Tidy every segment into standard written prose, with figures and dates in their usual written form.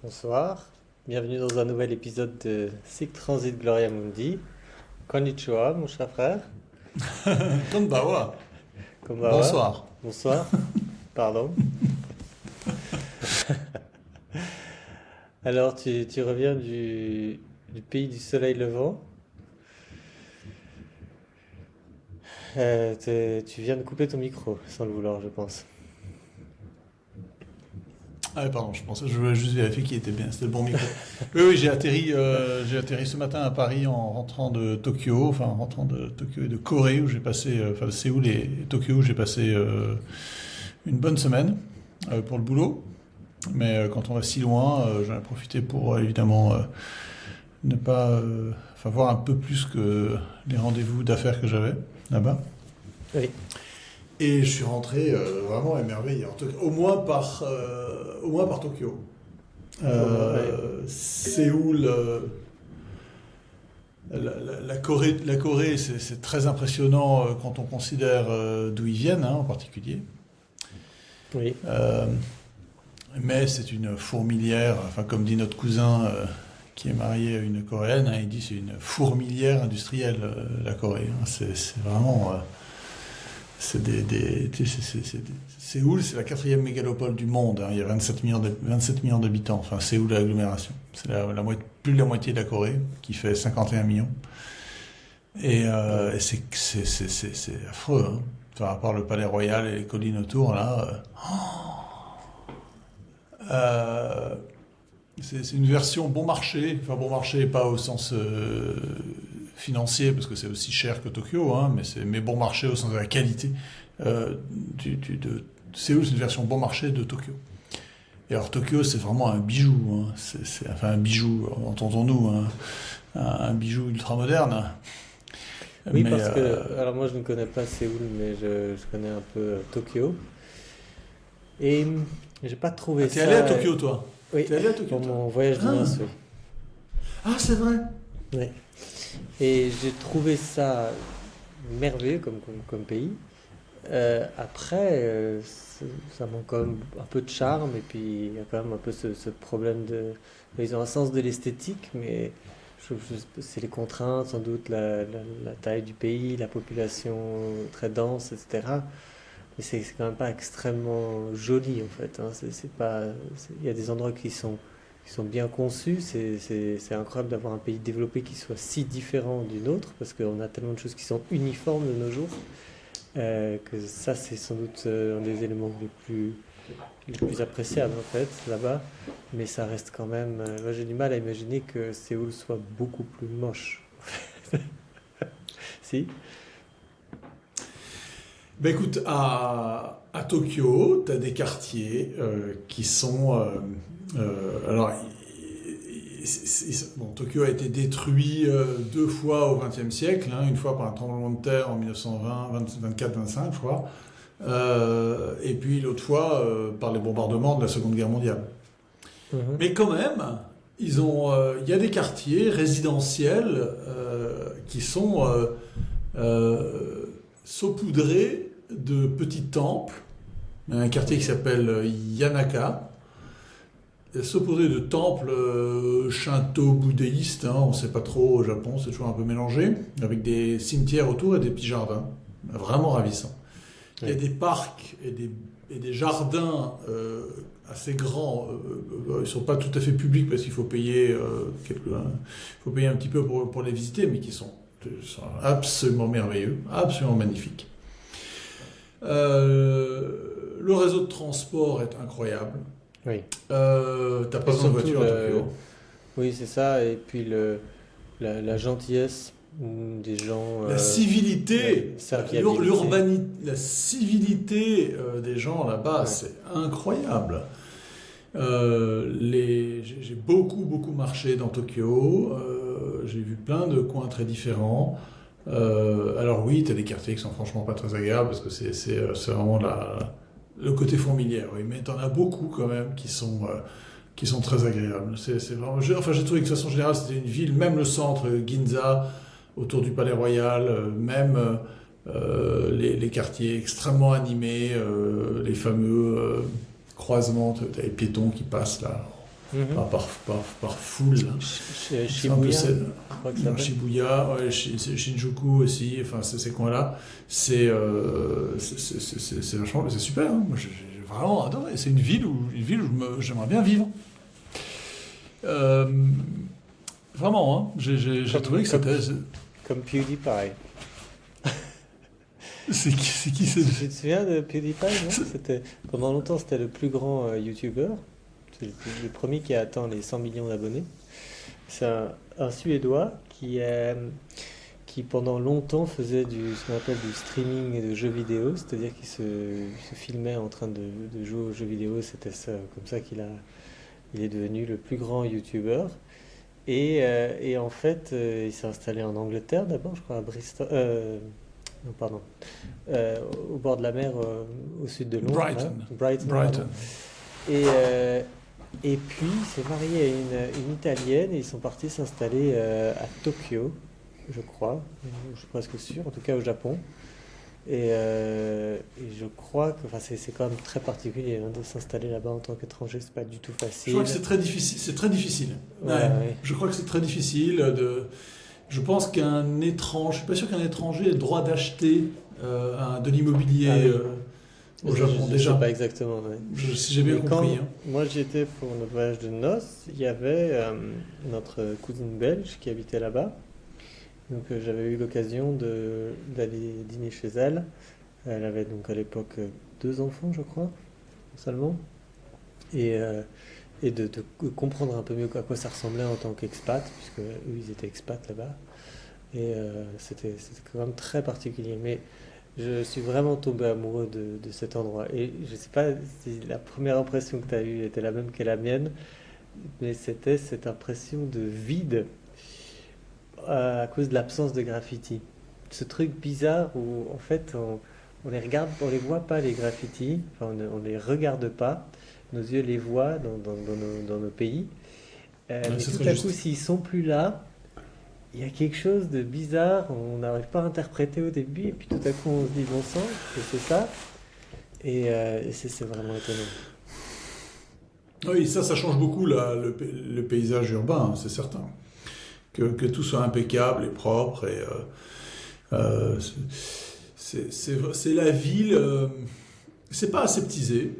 Bonsoir, bienvenue dans un nouvel épisode de Sikh Transit Gloria Mundi. Konnichiwa, mon cher frère. Konbawa. Konbawa. Bonsoir. Bonsoir, pardon. Alors, tu reviens du pays du soleil levant. Tu viens de couper ton micro, sans le vouloir, je pense. Ah pardon, je voulais juste vérifier qu'il était bien, c'était le bon micro. Oui, j'ai atterri ce matin à Paris en rentrant de Tokyo, enfin en rentrant de Tokyo et de Corée où j'ai passé, enfin de Séoul et Tokyo où j'ai passé une bonne semaine pour le boulot. Mais quand on va si loin, j'en ai profité pour évidemment ne pas, enfin voir un peu plus que les rendez-vous d'affaires que j'avais là-bas. Oui. Et je suis rentré vraiment émerveillé, au moins par Tokyo. Séoul, la Corée, c'est très impressionnant quand on considère d'où ils viennent, en particulier. Oui. Mais c'est une fourmilière, enfin comme dit notre cousin qui est marié à une Coréenne, il dit c'est une fourmilière industrielle, la Corée. C'est vraiment... Séoul, c'est la 4e mégalopole du monde. Il y a 27 millions d'habitants. Enfin, Séoul, l'agglomération. C'est plus de la moitié de la Corée, qui fait 51 millions. Et c'est affreux. Hein. Enfin, à part le palais royal et les collines autour, là... c'est une version bon marché. Enfin, bon marché, pas au sens... financier, parce que c'est aussi cher que Tokyo, mais bon marché au sens de la qualité de Séoul, c'est une version bon marché de Tokyo. Et alors Tokyo, c'est vraiment un bijou, enfin un bijou, entendons-nous, un bijou ultra moderne. Oui, mais, parce que, alors moi je ne connais pas Séoul, mais je connais un peu Tokyo. Et j'ai pas trouvé ça... T'es allé à Tokyo, toi? Oui, t'es allé à Tokyo, pour mon voyage de noces. Ah, c'est vrai. Oui. Et j'ai trouvé ça merveilleux comme pays. Après, ça manque quand même un peu de charme, et puis il y a quand même un peu ce problème de... Ils ont un sens de l'esthétique, mais c'est les contraintes, sans doute la taille du pays, la population très dense, etc. Mais c'est quand même pas extrêmement joli, en fait. C'est pas... Il y a des endroits qui sont bien conçus. C'est incroyable d'avoir un pays développé qui soit si différent d'une autre, parce qu'on a tellement de choses qui sont uniformes de nos jours, que ça, c'est sans doute un des éléments les plus appréciables, en fait, là-bas. Mais ça reste quand même... moi, j'ai du mal à imaginer que Séoul soit beaucoup plus moche. Si? Ben écoute, à Tokyo, tu as des quartiers qui sont... alors, Tokyo a été détruit 2 fois au XXe siècle, une fois par un tremblement de terre en 1924-25, je crois, et puis l'autre fois par les bombardements de la Seconde Guerre mondiale. Mhm. Mais quand même, il y a des quartiers résidentiels qui sont saupoudrés de petits temples. Il y a un quartier qui s'appelle Yanaka, saupoudré de temples shinto-bouddhistes, on ne sait pas trop au Japon, c'est toujours un peu mélangé, avec des cimetières autour et des petits jardins, vraiment ravissants. Il y a des parcs et des jardins assez grands, ils ne sont pas tout à fait publics parce qu'il faut payer, un petit peu pour les visiter, mais qui sont absolument merveilleux, absolument magnifiques. Le réseau de transport est incroyable. Oui. T'as pas besoin de voiture à Tokyo. Oui, c'est ça. Et puis la gentillesse des gens. La civilité, serviabilité. la civilité des gens là-bas, Ouais. c'est incroyable. J'ai beaucoup marché dans Tokyo. J'ai vu plein de coins très différents. Alors oui, t'as des quartiers qui sont franchement pas très agréables parce que c'est vraiment le côté fourmilière, oui, mais t'en as beaucoup quand même qui sont très agréables. C'est vraiment, j'ai trouvé que de façon générale c'était une ville, même le centre Ginza autour du Palais Royal, même les quartiers extrêmement animés, les fameux croisements, t'as les piétons qui passent là. Mhm. par foule. C'est un peu Shibuya, celle. je crois que ça Dans s'appelle. Shibuya, ouais, Shinjuku aussi, enfin ces coins-là, c'est vachement, c'est super. Hein. Moi, j'ai vraiment adoré. C'est une ville où j'aimerais bien vivre. Euh, Vraiment, hein. J'ai trouvé que Comme, c'était. comme PewDiePie. C'est qui c'est Tu te souviens de PewDiePie, non? Pendant longtemps, c'était le plus grand YouTuber. C'est le premier qui a atteint les 100 millions d'abonnés. C'est un Suédois qui pendant longtemps faisait ce qu'on appelle du streaming de jeux vidéo, c'est-à-dire qu'il se filmait en train de jouer aux jeux vidéo. C'était ça, comme ça il est devenu le plus grand YouTuber. Et en fait, il s'est installé en Angleterre d'abord, je crois, à Bristol. Non, pardon. Au bord de la mer, au sud de Londres. Brighton. Là. Brighton, pardon. Brighton. Et puis, il s'est marié à une Italienne et ils sont partis s'installer à Tokyo, je crois. Je suis presque sûr, en tout cas au Japon. Et je crois que c'est quand même très particulier hein, de s'installer là-bas en tant qu'étranger, c'est pas du tout Je facile. crois que c'est très difficile. C'est très difficile. Ouais, Ouais. ouais. Je crois que c'est très difficile de. Je pense qu'un étranger, je suis pas sûr qu'un étranger ait le droit d'acheter de l'immobilier Ah oui. au Japon Je déjà. sais pas exactement. Ouais. Si j'ai bien Mais quand compris. Hein. moi j'y étais pour notre voyage de noces, il y avait notre cousine belge qui habitait là-bas. Donc j'avais eu l'occasion d'aller dîner chez elle. Elle avait donc à l'époque 2 enfants, je crois, seulement. Et, euh, et de comprendre un peu mieux à quoi ça ressemblait en tant qu'expat, puisque eux ils étaient expats là-bas. Et c'était quand même très particulier. Mais je suis vraiment tombé amoureux de cet endroit. Et je sais pas si la première impression que tu as eue était la même que la mienne, mais c'était cette impression de vide à cause de l'absence de graffiti. Ce truc bizarre où en fait on les regarde, on les voit pas les graffitis, enfin on les regarde pas, nos yeux les voient dans nos pays. Ouais, Mais c'est tout très à coup, juste. s'ils sont plus là, il y a quelque chose de bizarre, on n'arrive pas à interpréter au début, et puis tout à coup on se dit bon sang, que c'est ça, et c'est vraiment étonnant. Oui, ça change beaucoup le paysage urbain, hein, c'est certain. Que tout soit impeccable et propre et euh, c'est la ville. C'est pas aseptisé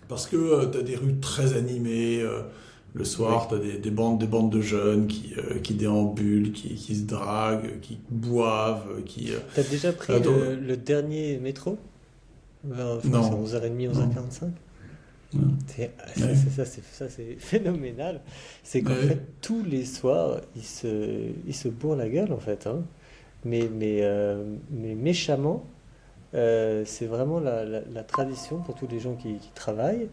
parce que tu as des rues très animées. Le Oui. soir, tu as des bandes de jeunes qui déambulent, qui se draguent, qui boivent, T'as déjà pris donc, le dernier métro? Je crois que c'est non, 11h30, non. 11h45. non. Ouais. Ça, c'est phénoménal. C'est qu'en fait, Ouais. tous les soirs, ils se bourrent la gueule, en fait. Hein. Mais méchamment, c'est vraiment la tradition pour tous les gens qui travaillent.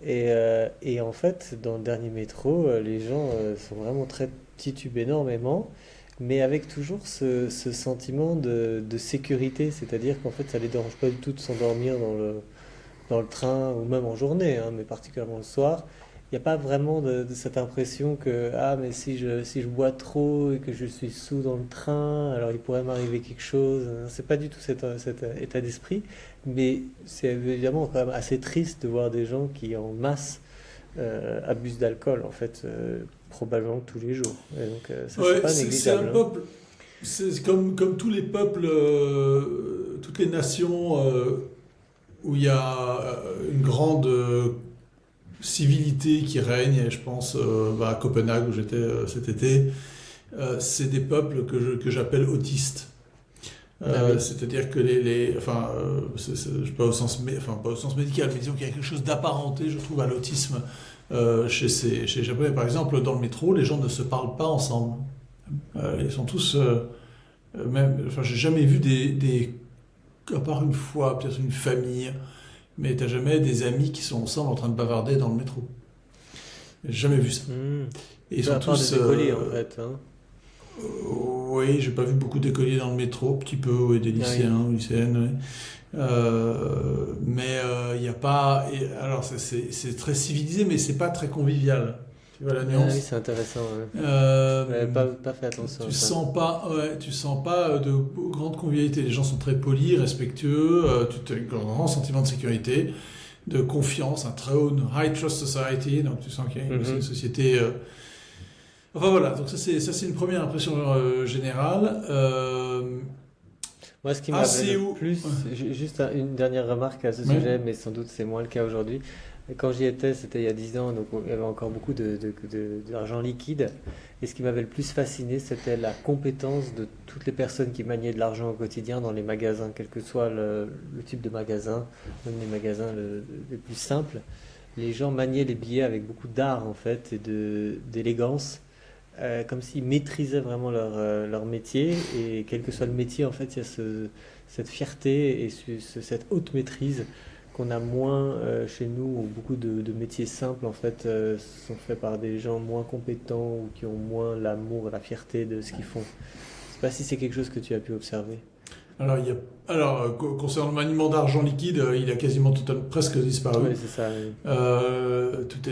Et en fait, dans le dernier métro, les gens sont vraiment très titubent énormément, mais avec toujours ce sentiment de sécurité. C'est-à-dire qu'en fait, ça les dérange pas du tout de s'endormir dans le train ou même en journée, hein, mais particulièrement le soir. Il n'y a pas vraiment de cette impression que ah mais si je bois trop et que je suis sous dans le train, alors il pourrait m'arriver quelque chose. C'est pas du tout cet état d'esprit, mais c'est évidemment quand même assez triste de voir des gens qui en masse abusent d'alcool en fait probablement tous les jours. Et donc ça c'est Ouais, pas c'est un négligeable. Hein. peuple. C'est comme tous les peuples, toutes les nations où il y a une grande civilité qui règne, et je pense à Copenhague où j'étais cet été, c'est des peuples que j'appelle autistes. Ah oui. C'est-à-dire que enfin, pas pas au sens médical, mais disons qu'il y a quelque chose d'apparenté, je trouve, à l'autisme chez les Japonais. Par exemple, dans le métro, les gens ne se parlent pas ensemble. Ils sont tous, enfin, j'ai jamais vu à part une fois, peut-être une famille, mais t'as jamais des amis qui sont ensemble en train de bavarder dans le métro. J'ai jamais vu ça. Hmm. Et ils À sont part tous. des écoliers en fait. Hein. Oui, j'ai pas vu beaucoup d'écoliers dans le métro, petit peu, oui, des Ah oui. lycéens, lycéennes, oui. Mais il n'y a pas. Alors, c'est très civilisé, mais c'est pas très convivial. Tu vois la Ah oui, nuance? c'est intéressant. Ouais. Euh, J'avais pas fait attention à Tu ça. sens pas, ouais, tu sens pas de grande convivialité. Les gens sont très polis, respectueux, tu as un grand sentiment de sécurité, de confiance, un très haut high trust society, donc tu sens qu'il y a une société... Enfin voilà, donc ça c'est une première impression générale. Moi, ce qui m'avait le plus, juste une dernière remarque à ce sujet, mais sans doute c'est moins le cas aujourd'hui. Quand j'y étais, c'était il y a 10 ans, donc il y avait encore beaucoup d'argent liquide. Et ce qui m'avait le plus fasciné, c'était la compétence de toutes les personnes qui maniaient de l'argent au quotidien dans les magasins, quel que soit le type de magasin, même les magasins les plus simples. Les gens maniaient les billets avec beaucoup d'art en fait et d'élégance. Comme s'ils maîtrisaient vraiment leur métier, et quel que soit le métier, en fait, il y a cette fierté et cette haute maîtrise qu'on a moins chez nous, où beaucoup de métiers simples, en fait, sont faits par des gens moins compétents ou qui ont moins l'amour et la fierté de ce qu'ils font. Je ne sais pas si c'est quelque chose que tu as pu observer. Alors, concernant le maniement d'argent liquide, il a quasiment presque disparu. Oui, c'est ça. Oui.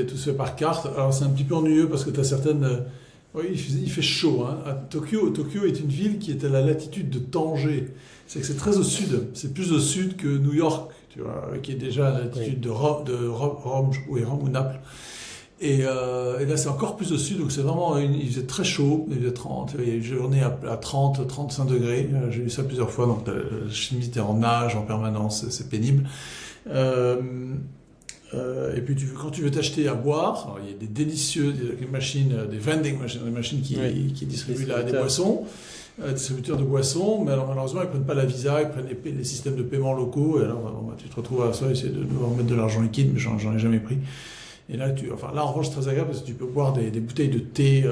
Tout se fait par carte. Alors, c'est un petit peu ennuyeux parce que tu as certaines... Oui, il fait chaud. Hein. À Tokyo est une ville qui est à la latitude de Tanger. C'est que c'est très au sud. C'est plus au sud que New York, tu vois, qui est déjà à la latitude de Rome ou Naples. Et là, c'est encore plus au sud, donc c'est vraiment... Il faisait très chaud, il faisait 30, il y a eu une journée à 30, 35 degrés. J'ai vu ça plusieurs fois, donc la chemise était en nage en permanence, c'est pénible. Et puis quand tu veux t'acheter à boire, alors il y a des délicieuses machines, des vending machines, des machines qui distribuent des boissons, distributeurs de boissons, mais alors malheureusement ils prennent pas la visa, ils prennent les systèmes de paiement locaux, et alors tu te retrouves à ça, essayer de devoir mettre de l'argent liquide, mais j'en ai jamais pris. Et là, là en revanche c'est très agréable parce que tu peux boire des bouteilles de thé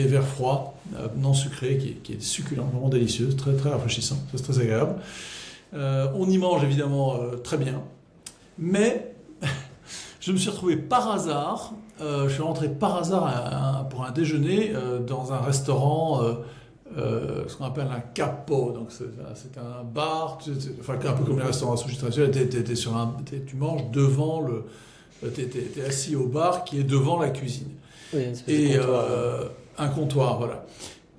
vert froid, non sucré, qui est succulent, vraiment délicieuse, très très rafraîchissant, c'est très agréable. On y mange évidemment très bien, mais je me suis retrouvé par hasard, je suis rentré par hasard pour un déjeuner dans un restaurant, ce qu'on appelle un capo, donc c'est un bar, enfin un peu comme les restaurants sushi traditionnels, tu manges devant t'es assis au bar qui est devant la cuisine. Oui, une espèce de comptoir. Un comptoir, voilà.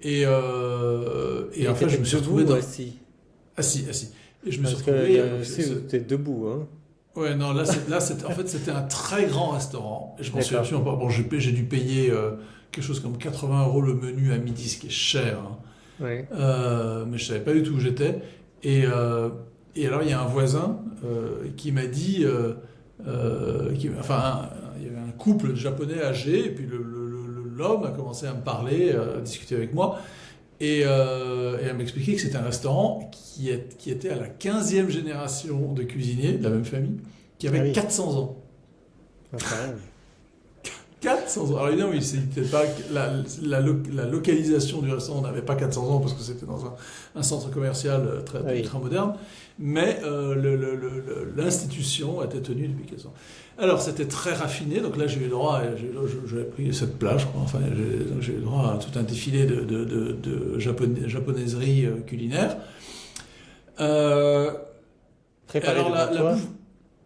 Et en fait, je me suis retrouvé assis. Assis. Et je me suis retrouvé... Parce que t'es debout, hein. Ouais, non, en fait, c'était un très grand restaurant. Et je m'en suis absolument pas. Bon, j'ai dû payer quelque chose comme 80 € le menu à midi, ce qui est cher. Hein. Ouais. Mais je savais pas du tout où j'étais. Et alors, il y a un voisin qui m'a dit. Il y avait un couple de japonais âgés, et puis l'homme a commencé à me parler, à discuter avec moi. Et à m'expliquer que c'était un restaurant qui était à la 15e génération de cuisiniers de la même famille, qui avait 400 ans. Ah, 400 ans. Alors évidemment, c'était pas la localisation du restaurant n'avait pas 400 ans parce que c'était dans un centre commercial très moderne, mais l'institution était tenue depuis 400 ans. Alors c'était très raffiné, donc là j'ai eu le droit, j'avais pris cette plage, je crois, enfin j'ai eu le droit à tout un défilé de japonaiserie culinaire. Préparé devant toi,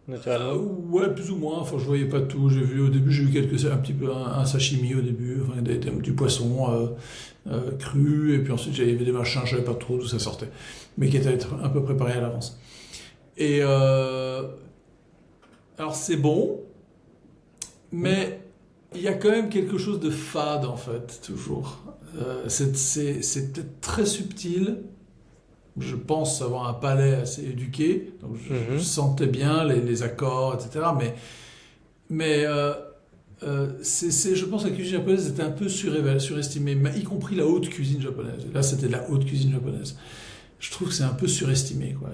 naturellement. Ouais, plus ou moins, enfin je voyais pas tout, au début j'ai vu un petit peu un sashimi au début, enfin, du poisson cru, et puis ensuite j'avais des machins, je savais pas trop d'où ça sortait, mais qui étaient un peu préparés à l'avance. Et alors c'est bon, mais il y a quand même quelque chose de fade en fait, toujours. C'est peut-être très subtil. Je pense avoir un palais assez éduqué, donc je sentais bien les accords, etc. Mais je pense que la cuisine japonaise était un peu surestimée, y compris la haute cuisine japonaise. Là, c'était de la haute cuisine japonaise. Je trouve que c'est un peu surestimé, quoi.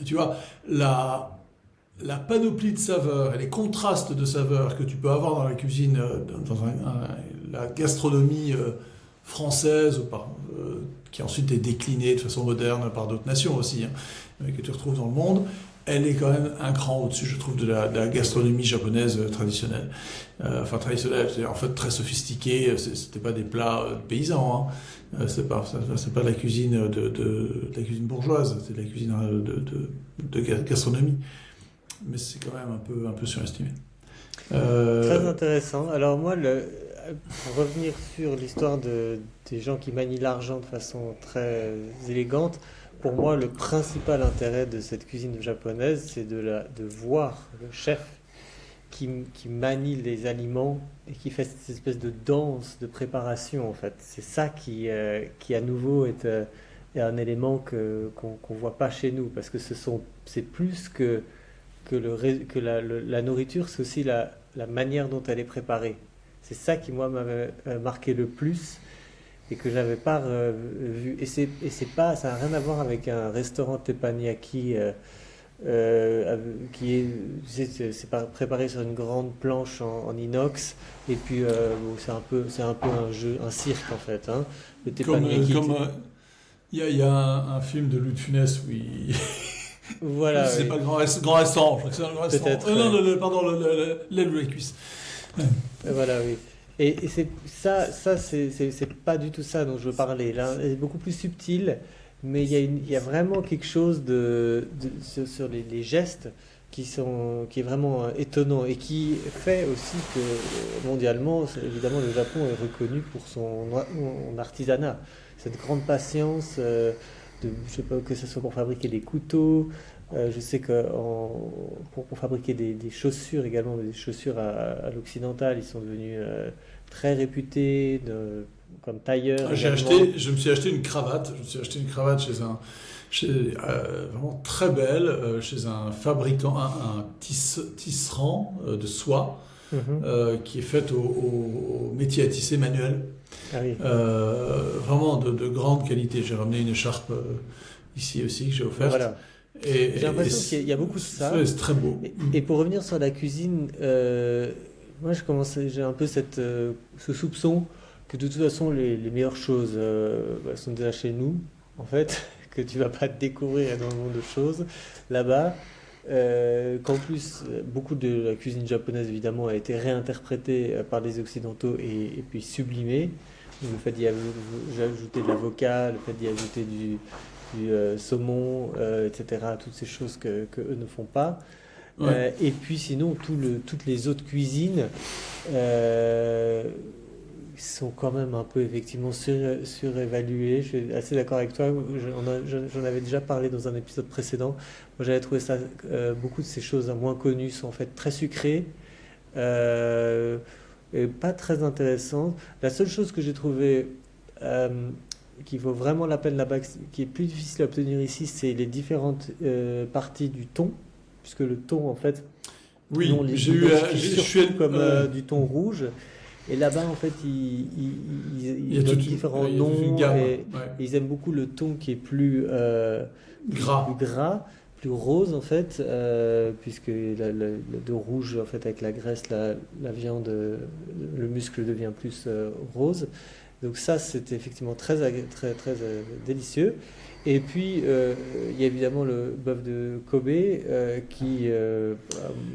Tu vois, la panoplie de saveurs et les contrastes de saveurs que tu peux avoir dans la cuisine, dans la gastronomie française, qui ensuite est déclinée de façon moderne par d'autres nations aussi, hein, que tu retrouves dans le monde, elle est quand même un cran au-dessus, je trouve, de la gastronomie japonaise traditionnelle. Traditionnelle, c'est en fait très sophistiquée, c'était pas des plats paysans, hein. C'est pas de la cuisine de la cuisine bourgeoise, c'est de la cuisine de gastronomie. Mais c'est quand même un peu surestimé. Très intéressant. Alors moi, pour revenir sur l'histoire des gens qui manient l'argent de façon très élégante, pour moi, le principal intérêt de cette cuisine japonaise, c'est de voir le chef qui manie les aliments et qui fait cette espèce de danse de préparation, en fait. C'est ça qui à nouveau est un élément qu'on voit pas chez nous, parce que c'est plus que la nourriture, c'est aussi la manière dont elle est préparée. C'est ça qui, moi, m'avait marqué le plus et que j'avais pas vu. Et c'est pas, ça n'a rien à voir avec un restaurant teppanyaki qui est, préparé sur une grande planche en inox. Et puis, bon, c'est un peu un cirque, en fait. Hein. Le teppanyaki. Il y a un film de Louis de Funès où il... Voilà. C'est Oui. pas le grand restaurant, je crois que c'est un grand restaurant. Peut-être. Pardon, l'aile ou la cuisse. Voilà, oui. Et c'est c'est pas du tout ça dont je veux parler. Là, c'est beaucoup plus subtil, mais il y a vraiment quelque chose sur les gestes qui est vraiment étonnant et qui fait aussi que mondialement, évidemment, le Japon est reconnu pour son artisanat. Cette grande patience, je sais pas, que ce soit pour fabriquer des couteaux. Je sais que pour fabriquer des chaussures également, des chaussures à l'occidental, ils sont devenus très réputés comme tailleurs également. Je me suis acheté une cravate. Vraiment très belle, chez un fabricant, un tisserand de soie, qui est faite au métier à tisser manuel. Ah oui. Vraiment de grande qualité. J'ai ramené une écharpe ici aussi que j'ai offerte. Voilà. J'ai l'impression qu'il y a beaucoup de ça. C'est très beau. Et pour revenir sur la cuisine, moi j'ai un peu ce soupçon que de toute façon les meilleures choses sont déjà chez nous, en fait, que tu vas pas découvrir énormément de choses là-bas. Qu'en plus, beaucoup de la cuisine japonaise évidemment a été réinterprétée par les Occidentaux et puis sublimée. Le fait d'y ajouter de l'avocat, le fait d'y ajouter du saumon, etc. Toutes ces choses que eux ne font pas. Ouais. Et puis sinon, toutes les autres cuisines sont quand même un peu effectivement surévaluées. Je suis assez d'accord avec toi. J'en avais déjà parlé dans un épisode précédent. Moi, j'avais trouvé ça, beaucoup de ces choses moins connues sont en fait très sucrées. Et pas très intéressantes. La seule chose que j'ai trouvé qui vaut vraiment la peine là-bas, qui est plus difficile à obtenir ici, c'est les différentes parties du thon, puisque le thon, en fait, Oui, nous, on les j'ai identifie je suis surtout comme du thon rouge, et là-bas, en fait, il y a donnent toute différents il y a toute une noms, gamme. et Ouais. ils aiment beaucoup le thon qui est plus Gras. plus gras, plus rose, en fait, puisque de rouge, en fait, avec la graisse, la viande, le muscle devient plus rose. Donc ça, c'était effectivement très, très délicieux. Et puis, il y a évidemment le bœuf de Kobe, qui,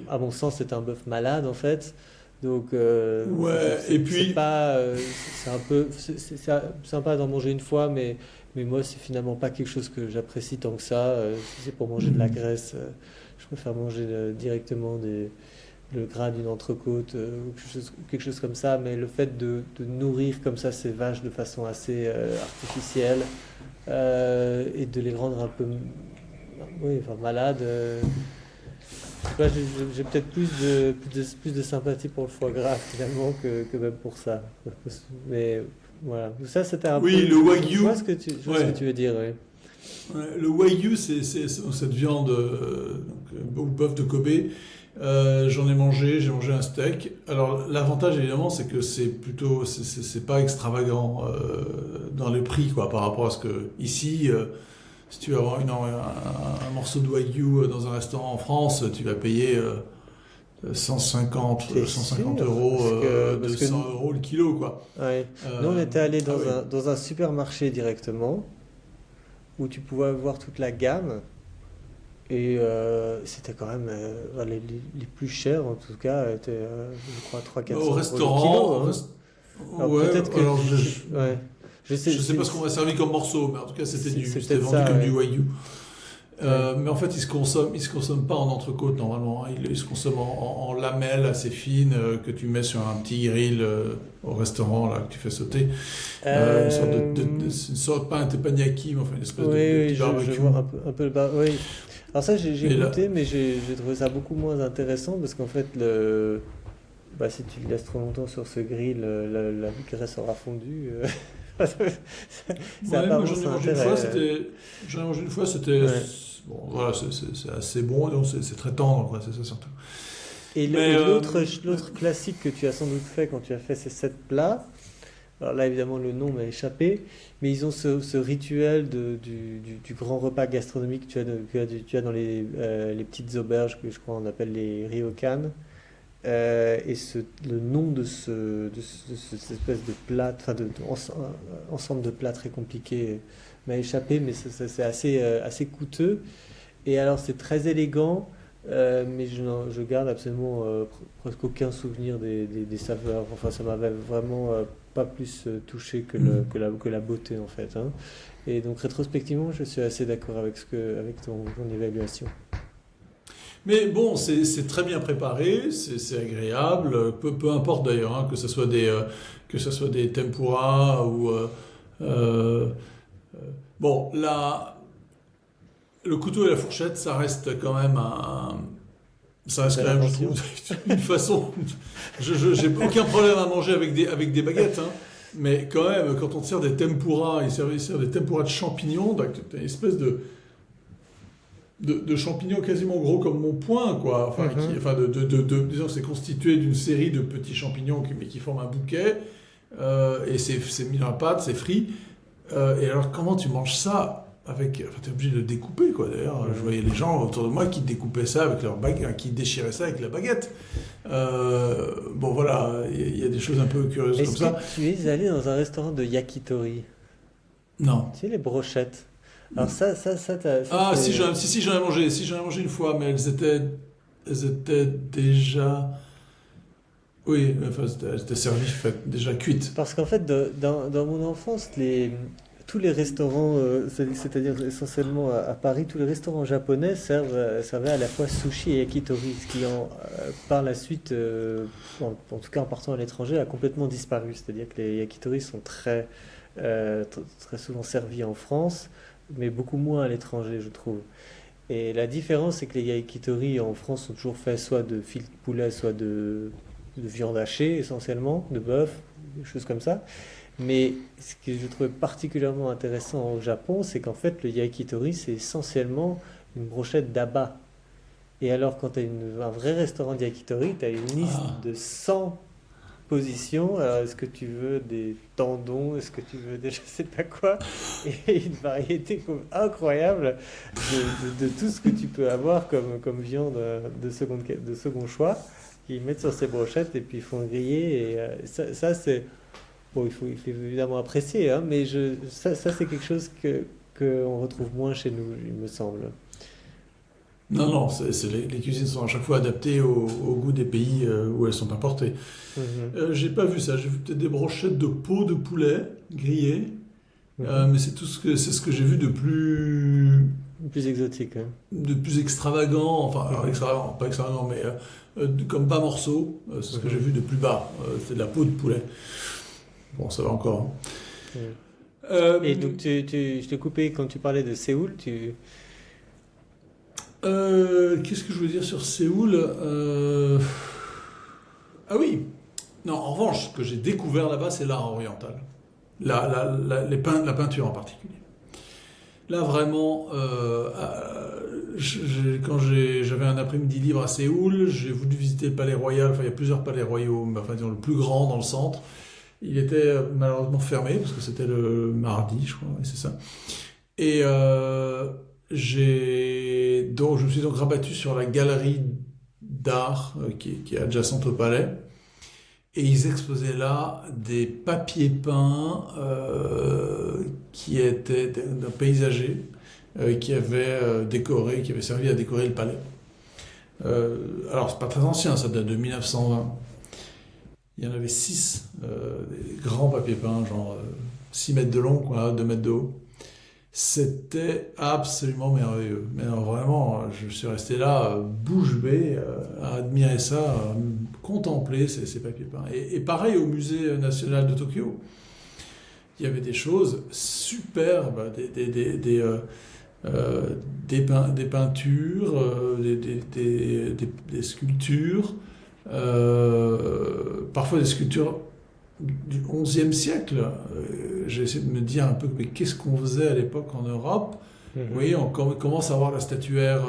à mon sens, est un bœuf malade, en fait. Donc, Ouais, et puis c'est un peu, c'est sympa d'en manger une fois, mais moi, c'est finalement pas quelque chose que j'apprécie tant que ça. Si c'est pour manger de la graisse, je préfère manger directement le gras d'une entrecôte, ou quelque chose comme ça. Mais le fait de nourrir comme ça ces vaches de façon assez artificielle, et de les rendre un peu, oui, enfin, malades. Tu vois, j'ai peut-être plus de sympathie pour le foie gras finalement que même pour ça. Mais voilà, ça c'était un oui, peu. le wagyu. Je vois ce que tu veux dire, oui. Ouais, le wagyu, c'est cette viande, au bœuf de Kobe. J'en ai mangé, j'ai mangé un steak. Alors l'avantage évidemment, c'est que c'est pas extravagant dans les prix, quoi, par rapport à ce que ici. Si tu veux avoir un morceau de wagyu dans un restaurant en France, tu vas payer 150 euros, parce que 200 euros le kilo, quoi. Ouais. Nous, on était allé oui. dans un supermarché directement où tu pouvais voir toute la gamme et c'était quand même les plus chers en tout cas étaient, je crois, 300-400 Au euros restaurant, le kilo, hein. Alors, ouais, peut-être que alors ouais. je sais pas ce qu'on m'a servi comme morceau, mais en tout cas c'était c'est vendu peut-être ça, comme ouais. du wagyu. Mais en fait, il se consomme pas en entrecôte normalement, hein. Il se consomme en lamelles assez fines que tu mets sur un petit grill au restaurant là que tu fais sauter. Une sorte une sorte pas un teppanyaki, mais enfin une espèce Oui, de oui, petit je barbecue. vois un peu le bar. Oui. Alors ça, j'ai Et là, goûté, mais j'ai trouvé ça beaucoup moins intéressant parce qu'en fait, si tu le laisses trop longtemps sur ce grill, la graisse aura fondu. Ça n'a ouais, pas moi vraiment j'en ai son mangé une intérêt. fois, c'était Ouais. bon, voilà, c'est assez bon, donc c'est très tendre, quoi, c'est ça surtout. Mais Et l'autre classique que tu as sans doute fait quand tu as fait ces 7 plats, alors là évidemment le nom m'a échappé, mais ils ont ce rituel du grand repas gastronomique que tu as dans les petites auberges que je crois on appelle les ryokan. Et le nom cette espèce de plat, ensemble de plats très compliqués m'a échappé, mais c'est assez coûteux. Et alors c'est très élégant, mais je garde absolument presque aucun souvenir des saveurs. Enfin, ça m'avait vraiment pas plus touché que la beauté en fait, hein. Et donc rétrospectivement, je suis assez d'accord avec ton évaluation. Mais bon, c'est très bien préparé, c'est agréable, peu importe d'ailleurs, hein, que ce soit des tempura ou euh, bon, là, le couteau et la fourchette, ça Une reste belle quand même, je trouve, invention. une façon. J'ai aucun problème à manger avec des baguettes, hein. Mais quand même, quand on te sert des tempura, ils servent des tempura de champignons, donc t'as une espèce de champignons quasiment gros comme mon poing, quoi. Mhm. Enfin disons que c'est constitué d'une série de petits champignons mais qui forment un bouquet. Et c'est mis dans la pâte, c'est frit. Et alors, comment tu manges ça avec. Enfin, t'es obligé de le découper, quoi. D'ailleurs, je Mhm. voyais les gens autour de moi qui découpaient ça avec leur baguette, qui déchiraient ça avec la baguette. Bon, voilà, il y a des choses un peu curieuses comme Est-ce que ça. tu es allé dans un restaurant de yakitori? Non. Tu sais, les brochettes. Alors Ah, c'est... si, j'en ai mangé une fois, mais elles étaient déjà. Oui, enfin, elles étaient servies, faites, déjà cuites. Parce qu'en fait, dans mon enfance, tous les restaurants, c'est-à-dire essentiellement à Paris, tous les restaurants japonais servaient à la fois sushi et yakitori, ce qui par la suite, en tout cas en partant à l'étranger, a complètement disparu. C'est-à-dire que les yakitori sont très souvent servis en France, mais beaucoup moins à l'étranger, je trouve. Et la différence, c'est que les yakitori en France sont toujours faits soit de filet de poulet, soit de viande hachée essentiellement, de bœuf, des choses comme ça. Mais ce que je trouvais particulièrement intéressant au Japon, c'est qu'en fait le yakitori c'est essentiellement une brochette d'abats. Et alors quand tu as un vrai restaurant de yakitori, tu as une liste Ah, de 100 positions. Alors est-ce que tu veux des tendons, est-ce que tu veux des je sais pas quoi, et une variété incroyable de tout ce que tu peux avoir comme viande de second choix qu'ils mettent sur ces brochettes et puis ils font griller. Et ça c'est bon, il faut évidemment apprécier, hein, mais ça c'est quelque chose que on retrouve moins chez nous, il me semble. non, non, les cuisines sont à chaque fois adaptées au goût des pays où elles sont importées. Mhm, J'ai pas vu ça, j'ai vu peut-être des brochettes de peau de poulet grillées, mhm. mais c'est ce que j'ai vu Plus exotique, hein. de plus extravagant, enfin, alors Mhm, extravagant, pas extravagant, mais comme bas morceau, c'est ce que j'ai mhm, vu de plus bas, c'est de la peau de poulet. Bon, ça va encore, hein. mhm. Et Euh, donc je t'ai coupé quand tu parlais de Séoul, Qu'est-ce que je voulais dire sur Séoul? Ah oui! Non, en revanche, ce que j'ai découvert là-bas, c'est l'art oriental. La peinture en particulier. Là, vraiment, quand j'avais un après-midi libre à Séoul, j'ai voulu visiter le palais royal. Enfin, il y a plusieurs palais royaux, mais enfin, disons, le plus grand dans le centre. Il était malheureusement fermé, parce que c'était le mardi, je crois, ouais, c'est ça. Et je me suis donc rabattu sur la galerie d'art qui est adjacente au palais. Et ils exposaient là des papiers peints qui étaient d'un paysager qui avaient servi à décorer le palais. Alors c'est pas très ancien, ça date de 1920. Il y en avait 6 des grands papiers peints, genre 6 mètres de long, quoi, 2 mètres de haut. C'était absolument merveilleux. Mais alors, vraiment, je suis resté là, bouche bée, à admirer ça, à contempler ces papiers peints. Et pareil au Musée national de Tokyo. Il y avait des choses superbes, des peintures, des sculptures, parfois des sculptures du XIe siècle. J'ai essayé de me dire un peu, mais qu'est-ce qu'on faisait à l'époque en Europe? Oui, on commence à voir la statuaire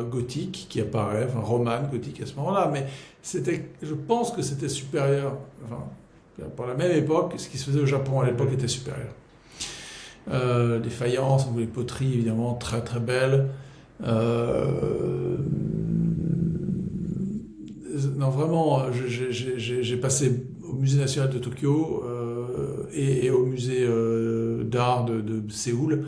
gothique qui apparaît, enfin romane, gothique à ce moment-là, mais je pense que c'était supérieur. Enfin, pour la même époque, ce qui se faisait au Japon à l'époque était supérieur. Les faïences, les poteries évidemment très très belles. Non, vraiment, j'ai passé au Musée national de Tokyo et au musée d'art de Séoul.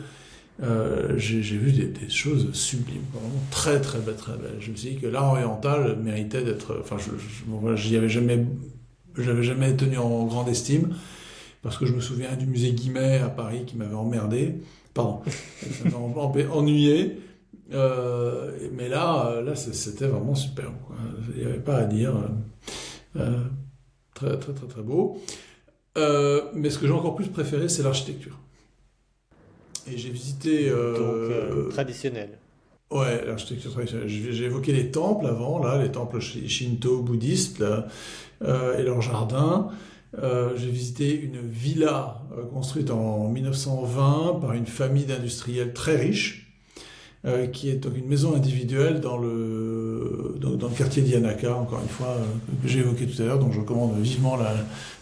J'ai vu des choses sublimes, vraiment très très belles, très belles. Je me suis dit que l'art oriental méritait d'être. Enfin, j'avais jamais tenu en grande estime, parce que je me souviens du musée Guimet à Paris qui m'avait emmerdé, pardon, qui m'avait ennuyé. Mais là, c'était vraiment superbe, quoi. Il n'y avait pas à dire. Très très très très beau. Mais ce que j'ai encore plus préféré, c'est l'architecture. Et j'ai visité. Donc, traditionnel. Ouais, l'architecture traditionnelle. J'ai évoqué les temples avant, là, les temples shinto, bouddhistes, là, et leurs jardins. J'ai visité une villa construite en 1920 par une famille d'industriels très riches, qui est donc une maison individuelle dans le quartier d'Yanaka, encore une fois, que j'ai évoqué tout à l'heure, donc je recommande vivement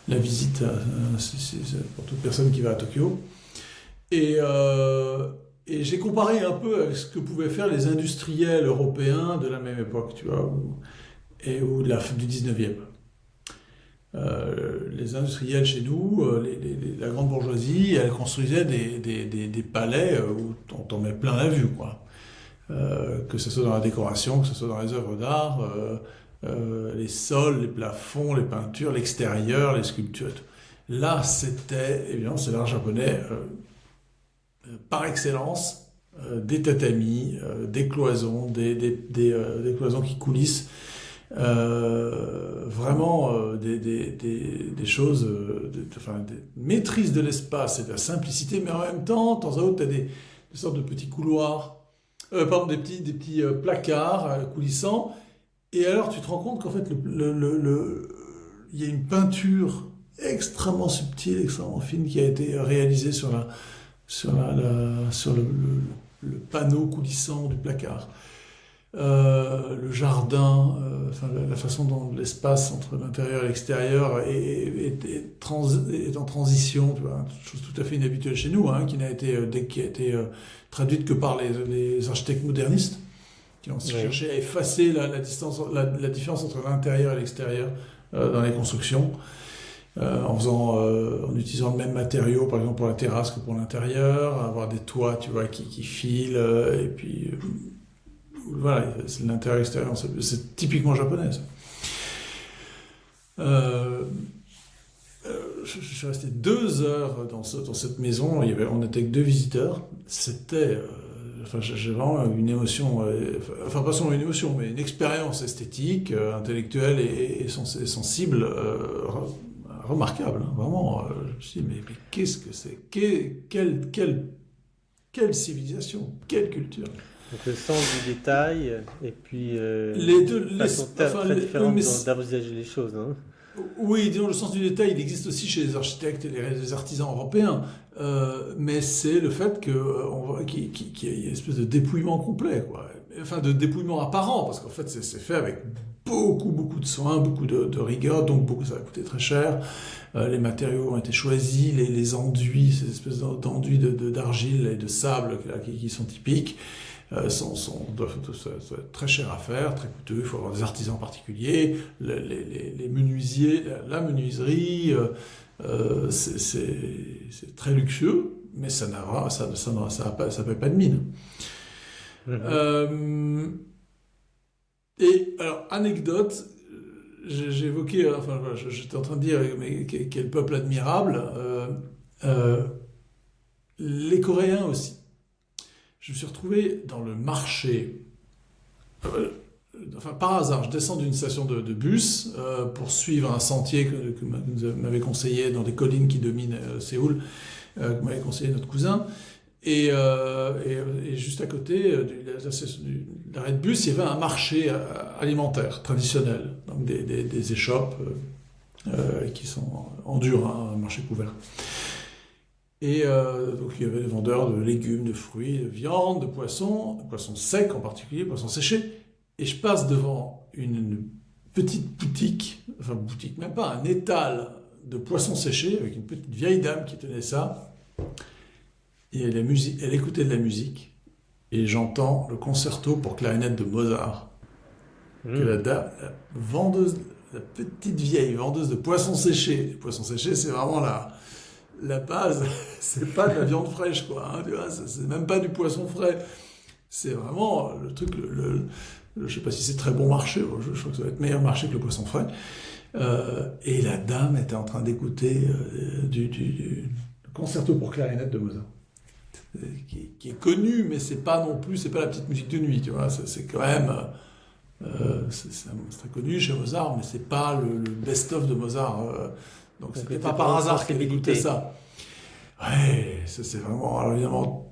la visite pour toute personne qui va à Tokyo. Et j'ai comparé un peu avec ce que pouvaient faire les industriels européens de la même époque, tu vois, ou du 19e. Les industriels chez nous, la grande bourgeoisie, elle construisait des palais où on t'en met plein la vue, quoi. Que ce soit dans la décoration, que ce soit dans les œuvres d'art, les sols, les plafonds, les peintures, l'extérieur, les sculptures. Là, évidemment, c'est l'art japonais par excellence, des tatamis, des cloisons, des cloisons qui coulissent. Vraiment des choses, des maîtrise de l'espace et de la simplicité, mais en même temps, de temps à autre, tu as des sortes de petits couloirs, pardon, des petits placards coulissants, et alors tu te rends compte qu'en fait, il y a une peinture extrêmement subtile, extrêmement fine qui a été réalisée sur le panneau coulissant du placard. Le jardin, la façon dont l'espace entre l'intérieur et l'extérieur est en transition, tu vois, chose tout à fait inhabituelle chez nous, hein, qui a été traduite que par les architectes modernistes, qui ont cherché à effacer la différence entre l'intérieur et l'extérieur dans les constructions, en utilisant le même matériau, par exemple pour la terrasse que pour l'intérieur, avoir des toits, tu vois, qui filent, et puis voilà, c'est l'intérieur extérieur, c'est typiquement japonais. Je suis resté 2 heures dans cette maison, on n'était que 2 visiteurs, c'était, j'ai vraiment une émotion, pas seulement une émotion, mais une expérience esthétique, intellectuelle et sensible, remarquable, hein, vraiment. Je me suis dit, mais qu'est-ce que c'est? Quelle civilisation, quelle culture! Donc le sens du détail et puis les deux, façon très différente d'envisager les choses. Hein. Oui, disons, le sens du détail, il existe aussi chez les architectes et les artisans européens, mais c'est le fait qu'il y ait une espèce de dépouillement complet, quoi. Enfin, de dépouillement apparent, parce qu'en fait, c'est fait avec beaucoup de soin, beaucoup de rigueur, donc ça va coûter très cher. Les matériaux ont été choisis, les enduits, ces espèces d'enduits d'argile et de sable qui sont typiques. Doivent être très cher à faire, très coûteux, il faut avoir des artisans particuliers, les menuisiers, la menuiserie, c'est très luxueux, mais ça paie pas de mine. Et alors, anecdote, j'ai évoqué, j'étais en train de dire, mais quel peuple admirable, les Coréens aussi. je me suis retrouvé dans le marché. Enfin, par hasard, je descends d'une station de bus pour suivre un sentier que m'avait conseillé dans des collines qui dominent Séoul, que m'avait conseillé notre cousin. Et juste à côté de l'arrêt de bus, il y avait un marché alimentaire traditionnel, donc des échoppes qui sont en dur, hein, un marché couvert. Et donc il y avait des vendeurs de légumes, de fruits, de viande, de poissons secs en particulier, poissons séchés. Et je passe devant une petite boutique, enfin boutique, même pas, un étal de poissons séchés avec une petite vieille dame qui tenait ça. Et elle écoutait de la musique. Et j'entends le concerto pour clarinette de Mozart. Que la dame, la petite vieille vendeuse de poissons séchés. Les poissons séchés, c'est vraiment la base. C'est pas de la viande fraîche, quoi. Hein, tu vois, c'est même pas du poisson frais. C'est vraiment le truc, je sais pas si c'est très bon marché, je crois que ça va être meilleur marché que le poisson frais. Et la dame était en train d'écouter du concerto pour clarinette de Mozart, qui est connu, mais c'est pas non plus, c'est pas la petite musique de nuit, tu vois, c'est quand même, c'est très connu chez Mozart, mais c'est pas le best-of de Mozart, donc c'était pas par hasard qu'elle écoutait ça. Ouais, c'est vraiment, alors évidemment,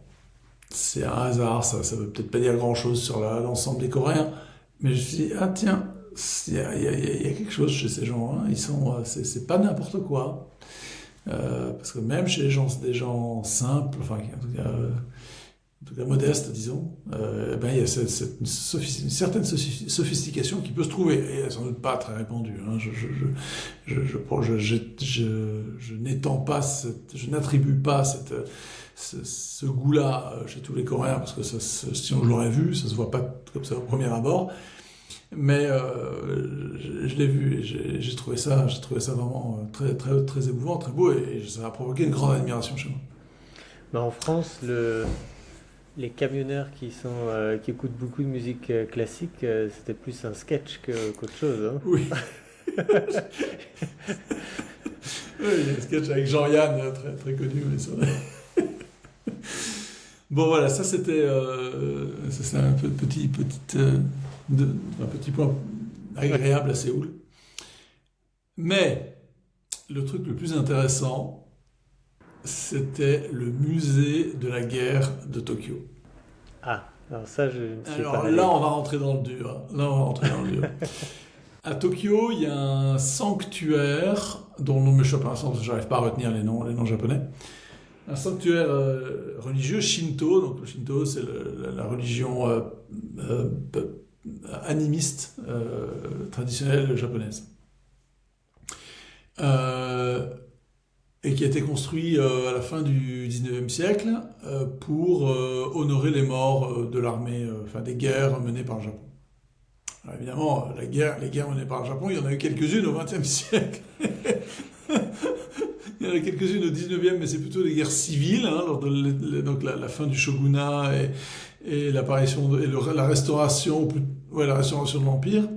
c'est un hasard, ça veut peut-être pas dire grand-chose sur l'ensemble des Coréens, mais je me suis dit, ah tiens, il y a quelque chose chez ces gens, hein. Ils sont, c'est pas n'importe quoi. Parce que même chez des gens simples, enfin, en tout cas modestes, disons, ben, il y a une certaine sophistication qui peut se trouver, et elle n'est sans doute pas très répandue. Hein. Je n'étends pas, je n'attribue pas ce goût-là chez tous les Coréens, parce que si on l'aurait vu, ça se voit pas comme ça au premier abord. Mais je l'ai vu et j'ai trouvé ça vraiment très, très, très émouvant, très beau, et ça a provoqué une grande admiration chez moi. Mais en France, les camionneurs qui écoutent beaucoup de musique classique, c'était plus un sketch qu'autre chose. Hein. Oui. Oui, il y a un sketch avec Jean-Yann, très, très connu. Mais ça... Bon, voilà, ça c'était un petit point agréable à Séoul. Mais le truc le plus intéressant, c'était le musée de la guerre de Tokyo. Ah, alors ça, je ne sais pas. Alors là, on va rentrer dans le dur. À Tokyo, il y a un sanctuaire dont le nom m'échappe à l'instant parce que je n'arrive pas à retenir les noms japonais. Un sanctuaire religieux Shinto. Donc le Shinto, c'est la religion animiste traditionnelle japonaise. Et qui a été construit à la fin du 19e siècle pour honorer les morts de l'armée, des guerres menées par le Japon. Alors évidemment, les guerres menées par le Japon, il y en a eu quelques-unes au 20e siècle. Il y en a quelques-unes au 19e, mais c'est plutôt des guerres civiles, hein, lors de donc la fin du shogunat et l'apparition la restauration, la restauration de l'Empire.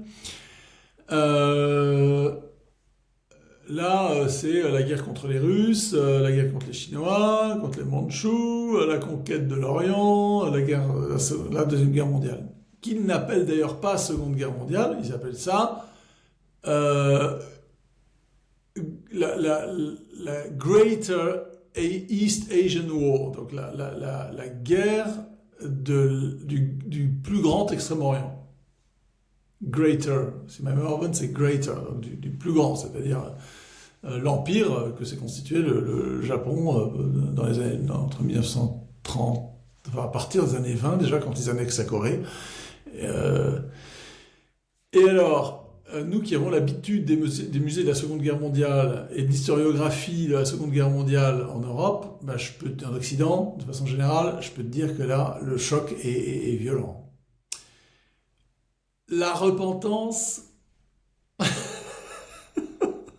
Là, c'est la guerre contre les Russes, la guerre contre les Chinois, contre les Mandchous, la conquête de l'Orient, la Deuxième Guerre mondiale. Qu'ils n'appellent d'ailleurs pas Seconde Guerre mondiale, ils appellent ça la Greater East Asian War, donc la guerre du plus grand Extrême-Orient. Greater, c'est même urban, c'est greater, donc du plus grand, c'est-à-dire l'empire que s'est constitué le Japon dans les années, entre 1930, enfin à partir des années 20 déjà, quand ils annexent la Corée. Et alors, nous qui avons l'habitude des musées de la Seconde Guerre mondiale et de l'historiographie de la Seconde Guerre mondiale en Europe, en Occident, de façon générale, je peux te dire que là, le choc est violent. La repentance,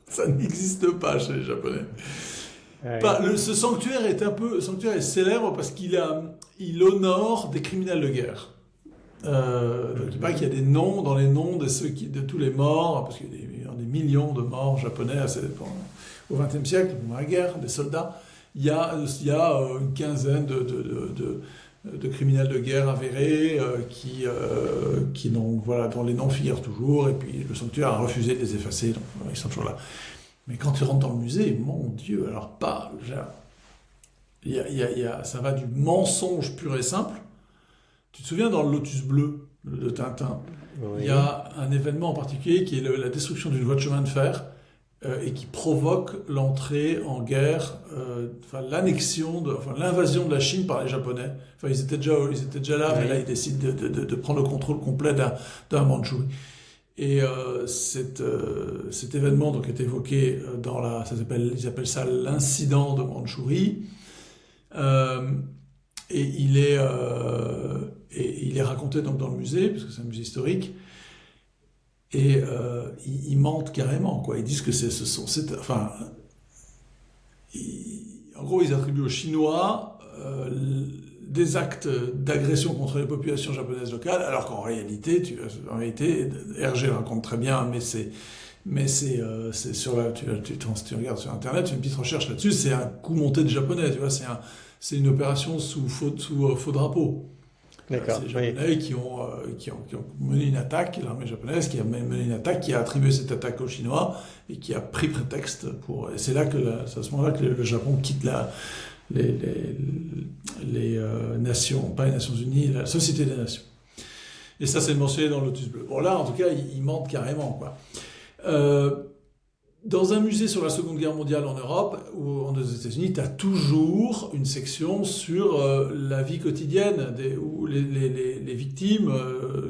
ça n'existe pas chez les Japonais. Ouais. Ce sanctuaire est célèbre parce qu'il honore des criminels de guerre. Donc il paraît qu'il y a des noms dans les noms de tous les morts, parce qu'il y a des millions de morts japonais au XXe siècle, pendant la guerre, des soldats. Il y a une quinzaine de criminels de guerre avérés dont les noms figurent toujours, et puis le sanctuaire a refusé de les effacer, donc ils sont toujours là. Mais quand tu rentres dans le musée, mon Dieu, alors pas... ça va du mensonge pur et simple. Tu te souviens dans le Lotus bleu de Tintin, Oui. il y a un événement en particulier qui est la destruction d'une voie de chemin de fer et qui provoque l'entrée en guerre, l'invasion de la Chine par les Japonais. Enfin, ils étaient déjà là, oui. Mais là, ils décident de prendre le contrôle complet d'un Mandchourie. Et cet événement donc, est évoqué ils appellent ça l'incident de Mandchourie. Et il est raconté donc dans le musée, parce que c'est un musée historique. Et ils mentent carrément, quoi. Ils disent que en gros, ils attribuent aux Chinois des actes d'agression contre les populations japonaises locales, alors qu'en réalité, Hergé raconte très bien, mais c'est sur tu regardes sur Internet, tu fais une petite recherche là-dessus, c'est un coup monté de japonais, tu vois, c'est une opération sous faux drapeau. D'accord. C'est les Japonais qui ont mené une attaque, l'armée japonaise qui a mené une attaque, qui a attribué cette attaque aux Chinois et qui a pris prétexte pour. Et c'est à ce moment-là que le Japon quitte les nations, pas les Nations Unies, la Société des Nations. Et ça, c'est mentionné dans le Lotus bleu. Bon, là, en tout cas, ils mentent carrément, quoi. Dans un musée sur la Seconde Guerre mondiale en Europe ou aux États-Unis, tu as toujours une section sur la vie quotidienne où les victimes,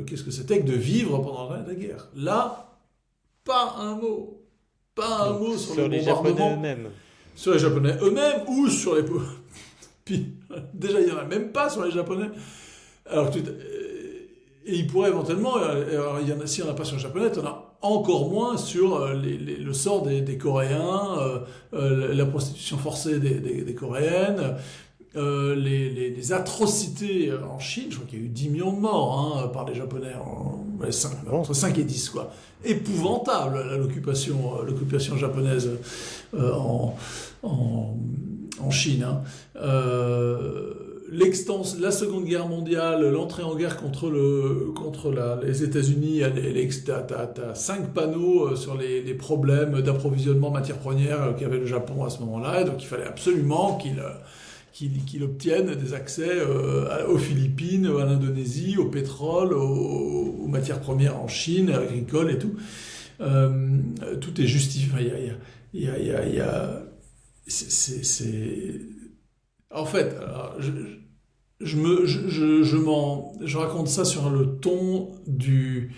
qu'est-ce que c'était que de vivre pendant la guerre. Là, pas un mot sur les Japonais eux-mêmes. Sur les Japonais eux-mêmes ou sur les... Puis, déjà, il n'y en a même pas sur les Japonais. Alors, et il pourrait éventuellement, s'il n'y en a pas sur les Japonais, tu en as encore moins sur le sort des Coréens, la prostitution forcée des Coréennes, les atrocités en Chine. Je crois qu'il y a eu 10 millions de morts par les Japonais, entre 5 et 10, quoi. Épouvantable, l'occupation japonaise en Chine. La Seconde Guerre mondiale, l'entrée en guerre contre les États-Unis, t'as 5 panneaux sur les problèmes d'approvisionnement matières premières qu'avait le Japon à ce moment-là, et donc il fallait absolument qu'il obtienne des accès aux Philippines, à l'Indonésie, au pétrole, aux matières premières en Chine, agricoles et tout. Tout est justifié. En fait, je raconte ça sur le ton de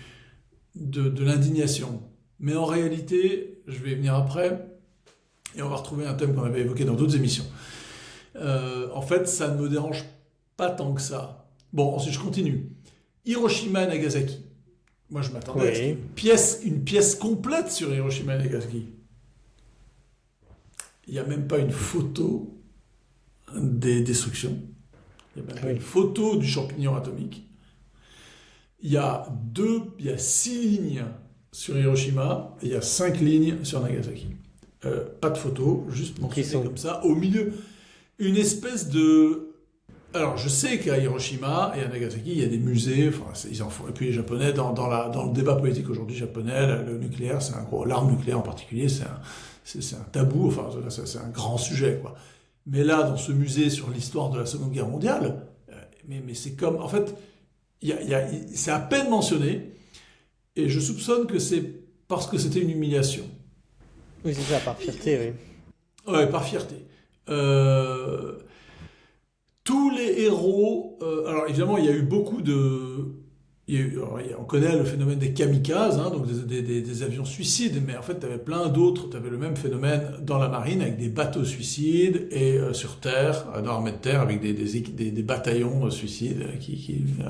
l'indignation. Mais en réalité, je vais y venir après, et on va retrouver un thème qu'on avait évoqué dans d'autres émissions. En fait, ça ne me dérange pas tant que ça. Bon, ensuite, je continue. Hiroshima et Nagasaki. Moi, je m'attendais à ce qu'il y ait une pièce complète sur Hiroshima et Nagasaki. Il n'y a même pas une photo des destructions. Il y a même pas une photo du champignon atomique. Il y a 6 lignes sur Hiroshima et il y a 5 lignes sur Nagasaki. Pas de photo, juste mentionné comme ça, au milieu. Une espèce de... Alors, je sais qu'à Hiroshima et à Nagasaki, il y a des musées, ils en font. Et puis les Japonais, dans le débat politique aujourd'hui japonais, le nucléaire, l'arme nucléaire en particulier, c'est un tabou, c'est un grand sujet, quoi. Mais là, dans ce musée sur l'histoire de la Seconde Guerre mondiale, mais c'est comme... En fait, c'est à peine mentionné, et je soupçonne que c'est parce que c'était une humiliation. Oui, c'est ça, par fierté, oui. Ouais, par fierté. Tous les héros... alors, évidemment, il y a eu beaucoup de... on connaît le phénomène des kamikazes, donc des avions suicides, mais en fait, tu avais plein d'autres. Tu avais le même phénomène dans la marine avec des bateaux suicides et sur terre, dans l'armée de terre, avec des bataillons suicides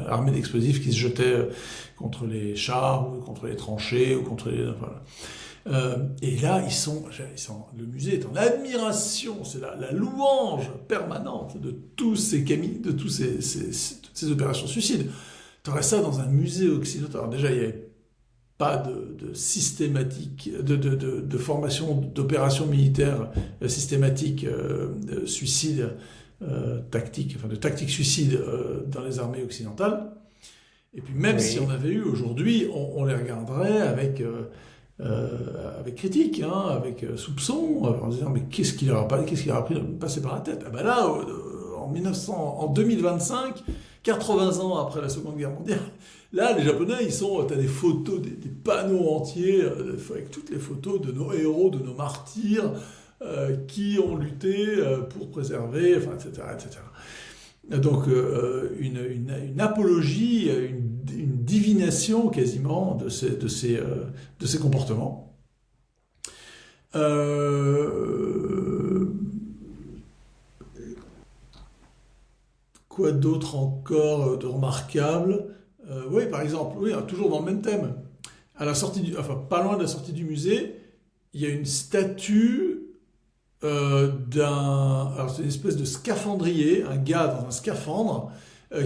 armés d'explosifs qui se jetaient contre les chars ou contre les tranchées ou contre les... Voilà. Et là, le musée est en admiration, c'est la louange permanente de tous ces toutes ces opérations suicides. Tu aurais ça dans un musée occidental. Alors déjà, il n'y avait pas de systématique, de formation d'opérations militaires systématiques de suicide tactiques, enfin de tactiques suicides dans les armées occidentales. Et puis même si on avait eu aujourd'hui, on les regarderait avec critique, hein, avec soupçon, en disant mais qu'est-ce qu'il leur a passé par la tête? Ah ben là, en 2025, 80 ans après la Seconde Guerre mondiale, là les Japonais, t'as des photos, des panneaux entiers avec toutes les photos de nos héros, de nos martyrs qui ont lutté pour préserver, enfin, etc., etc. Donc une apologie, une divination quasiment de ces comportements. Quoi d'autre encore de remarquable? Oui, par exemple, oui, toujours dans le même thème. À la sortie pas loin de la sortie du musée, il y a une statue alors c'est une espèce de scaphandrier, un gars dans un scaphandre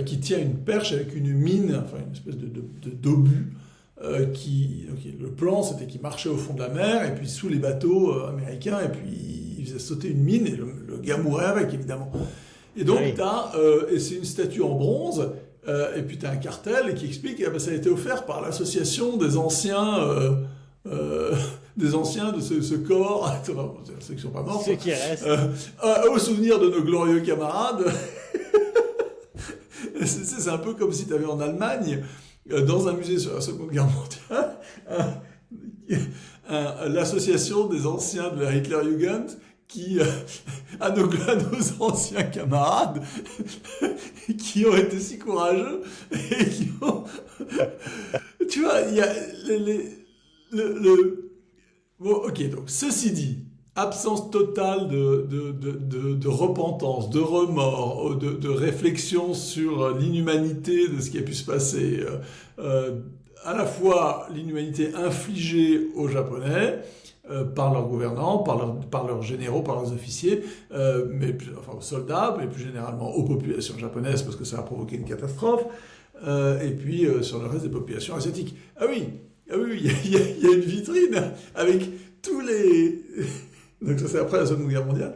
qui tient une perche avec une mine, enfin une espèce d'obus. Le plan, c'était qu'il marchait au fond de la mer, et puis sous les bateaux américains, et puis il faisait sauter une mine, et le gars mourait avec, évidemment. Et donc, et c'est une statue en bronze, et puis tu as un cartel qui explique que ça a été offert par l'association des anciens de ce corps, ceux qui ne sont pas morts, ceux qui restent, au souvenir de nos glorieux camarades. C'est un peu comme si tu avais en Allemagne, dans un musée sur la Seconde Guerre mondiale, l'association des anciens de la Hitlerjugend qui, à nos anciens camarades, qui ont été si courageux et qui ont... Tu vois, il y a Bon, ok, donc, ceci dit, absence totale de repentance, de remords, de réflexion sur l'inhumanité de ce qui a pu se passer, à la fois l'inhumanité infligée aux Japonais, par leurs gouvernants, par leurs généraux, par leurs officiers, aux soldats, mais plus généralement aux populations japonaises, parce que ça a provoqué une catastrophe, et puis sur le reste des populations asiatiques. Ah oui, il y a une vitrine avec tous les... Donc ça c'est après la Seconde Guerre mondiale.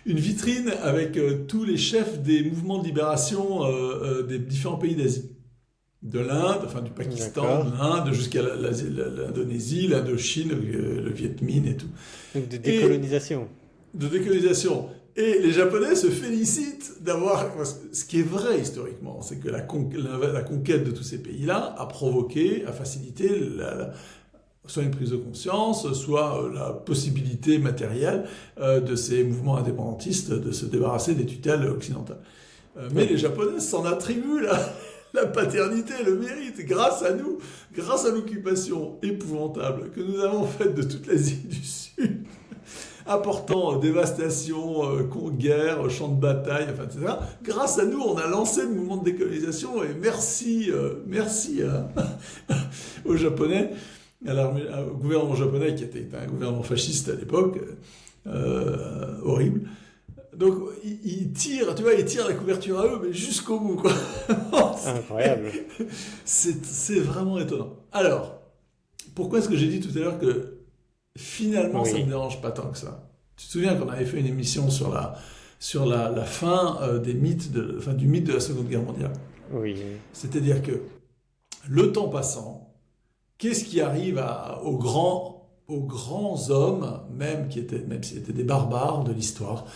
Une vitrine avec tous les chefs des mouvements de libération des différents pays d'Asie. De l'Inde, enfin du Pakistan, de l'Inde, jusqu'à l'Indonésie, l'Indochine, le Viet Minh et tout. Donc de décolonisation. De décolonisation. Et les Japonais se félicitent d'avoir... Ce qui est vrai historiquement, c'est que la conquête de tous ces pays-là a facilité soit une prise de conscience, soit la possibilité matérielle de ces mouvements indépendantistes de se débarrasser des tutelles occidentales. Mais les Japonais s'en attribuent la paternité, le mérite, grâce à nous, grâce à l'occupation épouvantable que nous avons faite de toute l'Asie du Sud, apportant dévastation, guerre, champs de bataille, enfin, etc. Grâce à nous, on a lancé le mouvement de décolonisation, et merci aux Japonais, au gouvernement japonais qui était un gouvernement fasciste à l'époque, horrible. Donc, ils tirent la couverture à eux, mais jusqu'au bout, quoi. Incroyable. C'est vraiment étonnant. Alors, pourquoi est-ce que j'ai dit tout à l'heure que finalement, ça ne me dérange pas tant que ça? Tu te souviens qu'on avait fait une émission sur la fin du mythe de la Seconde Guerre mondiale? Oui. C'est-à-dire que, le temps passant, qu'est-ce qui arrive aux grands hommes, même s'ils étaient des barbares de l'histoire?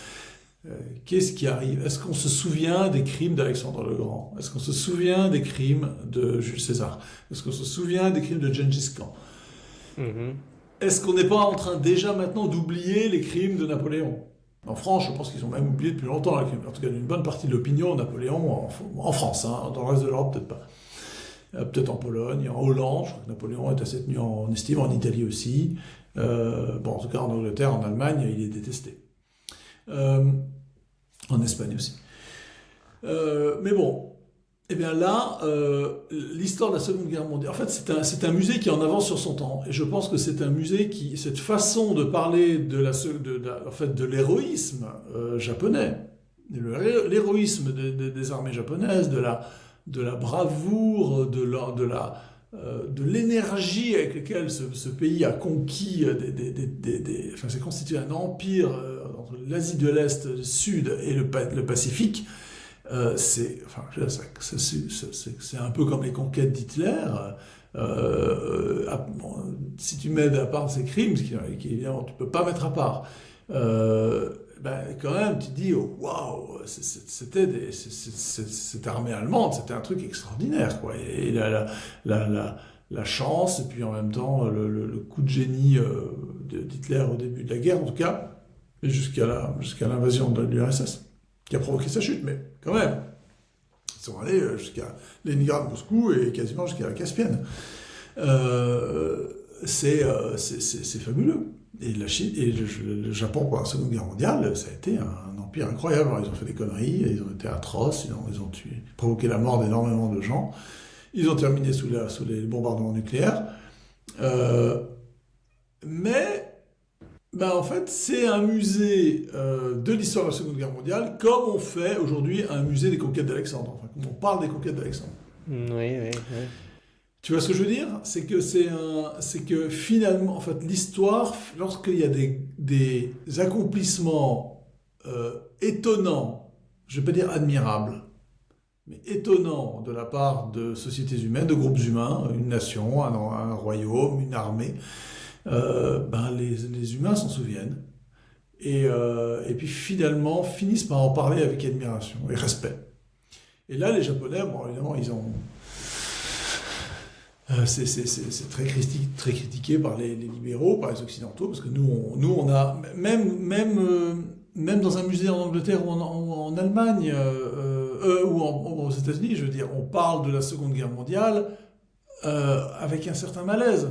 Qu'est-ce qui arrive? Est-ce qu'on se souvient des crimes d'Alexandre le Grand? Est-ce qu'on se souvient des crimes de Jules César? Est-ce qu'on se souvient des crimes de Gengis Khan? Est-ce qu'on n'est pas en train déjà maintenant d'oublier les crimes de Napoléon? En France, je pense qu'ils ont même oublié depuis longtemps, en tout cas d'une bonne partie de l'opinion, Napoléon en France, hein, dans le reste de l'Europe peut-être pas. Peut-être en Pologne, en Hollande, je crois que Napoléon est assez tenu en estime, en Italie aussi. En tout cas en Angleterre, en Allemagne, il est détesté. En Espagne aussi. Mais bon, eh bien là, l'histoire de la Seconde Guerre mondiale, en fait, c'est un musée qui est en avance sur son temps. Et je pense que c'est un musée cette façon de parler de l'héroïsme japonais, l'héroïsme des armées japonaises, de la bravoure, de l'énergie avec laquelle ce pays a conquis s'est constitué un empire entre l'Asie de l'Est, le Sud et le Pacifique, c'est un peu comme les conquêtes d'Hitler. Si tu mets à part ces crimes, ce qui évidemment tu peux pas mettre à part, quand même tu te dis oh, waouh, cette armée allemande, c'était un truc extraordinaire, quoi. Et la chance, et puis en même temps le coup de génie d'Hitler au début de la guerre, en tout cas, et jusqu'à l'invasion de l'URSS, qui a provoqué sa chute, mais quand même, ils sont allés jusqu'à Leningrad, Moscou, et quasiment jusqu'à la Caspienne. C'est fabuleux. Et la Chine et le Japon, pendant la Seconde Guerre mondiale, ça a été un empire incroyable. Alors, ils ont fait des conneries, ils ont été atroces, ils ont provoqué la mort d'énormément de gens. Ils ont terminé sous les bombardements nucléaires. Mais, en fait, c'est un musée de l'histoire de la Seconde Guerre mondiale, comme on fait aujourd'hui un musée des conquêtes d'Alexandre. Enfin, comme on parle des conquêtes d'Alexandre. Oui. Tu vois ce que je veux dire? C'est que finalement, en fait, l'histoire, lorsqu'il y a des accomplissements étonnants, je ne vais pas dire admirables, mais étonnants de la part de sociétés humaines, de groupes humains, une nation, un royaume, une armée, les humains s'en souviennent. Et puis finalement, finissent par en parler avec admiration et respect. Et là, les Japonais, évidemment, ils ont... c'est très critiqué par les libéraux, par les occidentaux, parce que nous on a même dans un musée en Angleterre ou en Allemagne ou aux États-Unis, je veux dire, on parle de la Seconde Guerre mondiale avec un certain malaise,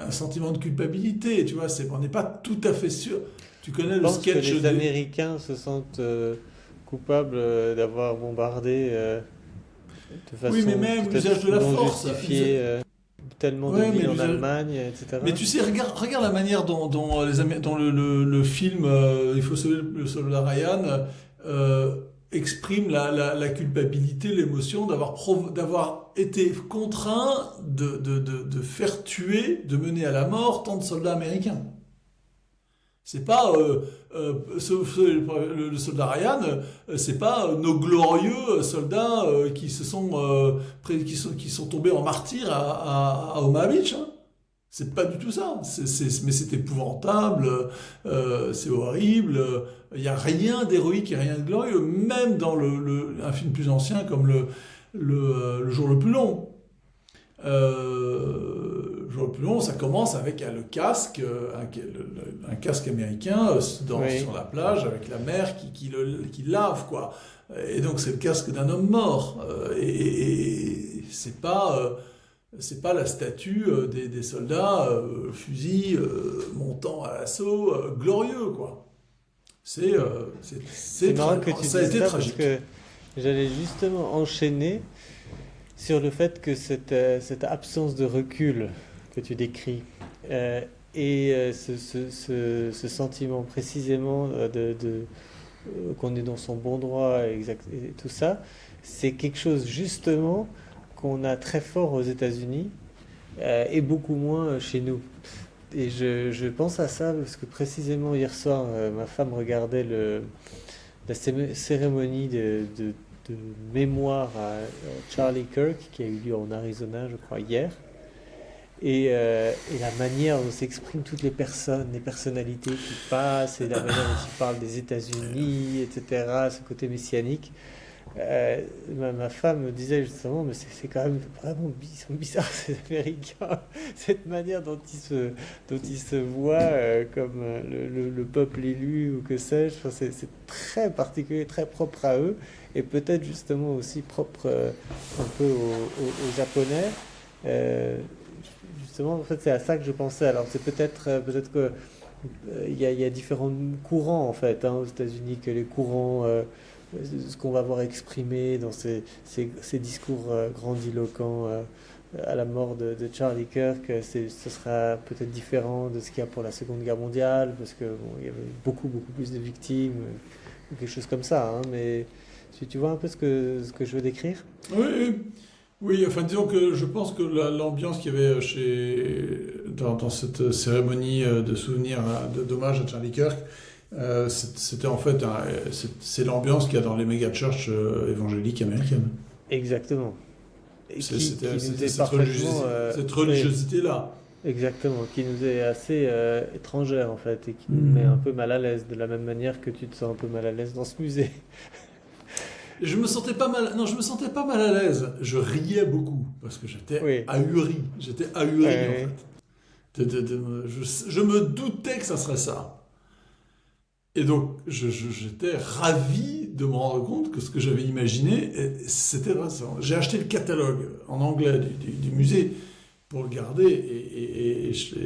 un sentiment de culpabilité, tu vois, on n'est pas tout à fait sûr. Tu connais le sketch que les Américains se sentent coupables d'avoir bombardé de façon oui, mais même l'usage de la force. Tellement de villes en Allemagne, etc. Mais tu sais, regarde la manière dont le film Il faut sauver le soldat Ryan exprime la culpabilité, l'émotion d'avoir été contraint de faire tuer, de mener à la mort tant de soldats américains. C'est pas le soldat Ryan, c'est pas nos glorieux soldats qui sont tombés en martyrs à Omaha Beach. Hein. C'est pas du tout ça. Mais c'est épouvantable, c'est horrible. Il y a rien d'héroïque et rien de glorieux, même dans un film plus ancien comme le jour le plus long. Le jour le plus long, ça commence avec le casque, un casque américain sur la plage avec la mer qui lave, quoi. Et donc c'est le casque d'un homme mort. Et c'est pas la statue des soldats fusil montant à l'assaut glorieux, quoi. C'est marrant que tu ça a dises été ça tragique. Parce que j'allais justement enchaîner sur le fait que cette absence de recul que tu décris et ce sentiment précisément qu'on est dans son bon droit et tout ça, c'est quelque chose justement qu'on a très fort aux États-Unis et beaucoup moins chez nous. Et je pense à ça parce que précisément hier soir, ma femme regardait la cérémonie de mémoire à Charlie Kirk qui a eu lieu en Arizona, je crois, hier. Et la manière dont s'expriment toutes les personnalités qui passent, et la manière dont ils parlent des États-Unis, etc., ce côté messianique. Ma femme me disait justement, mais c'est quand même vraiment bizarre ces Américains, cette manière dont ils se voient comme le peuple élu ou que sais-je. Enfin, c'est très particulier, très propre à eux et peut-être justement aussi propre un peu aux Japonais. Justement, en fait, c'est à ça que je pensais. Alors, c'est peut-être que il y a différents courants en fait aux États-Unis, que les courants ce qu'on va voir exprimé dans ces discours grandiloquents à la mort de Charlie Kirk, ce sera peut-être différent de ce qu'il y a pour la Seconde Guerre mondiale, parce que il y avait beaucoup plus de victimes, quelque chose comme ça. Hein, mais tu vois un peu ce que je veux décrire? Oui, enfin disons que je pense que l'ambiance qu'il y avait dans cette cérémonie de souvenir, d'hommage à Charlie Kirk, C'était en fait c'est l'ambiance qu'il y a dans les méga churches évangéliques américaines. Exactement. Et C'était nous est cette parfaitement... cette religiosité-là. exactement, qui nous est assez étrangère en fait, et qui nous met un peu mal à l'aise, de la même manière que tu te sens un peu mal à l'aise dans ce musée. Je me sentais pas mal, non, je me sentais pas mal à l'aise. Je riais beaucoup parce que j'étais Oui. ahuri. J'étais ahuri Ouais. en fait. Je me doutais que ça serait ça. Et donc, j'étais ravi de me rendre compte que ce que j'avais imaginé, c'était vrai. J'ai acheté le catalogue en anglais du musée pour le garder et je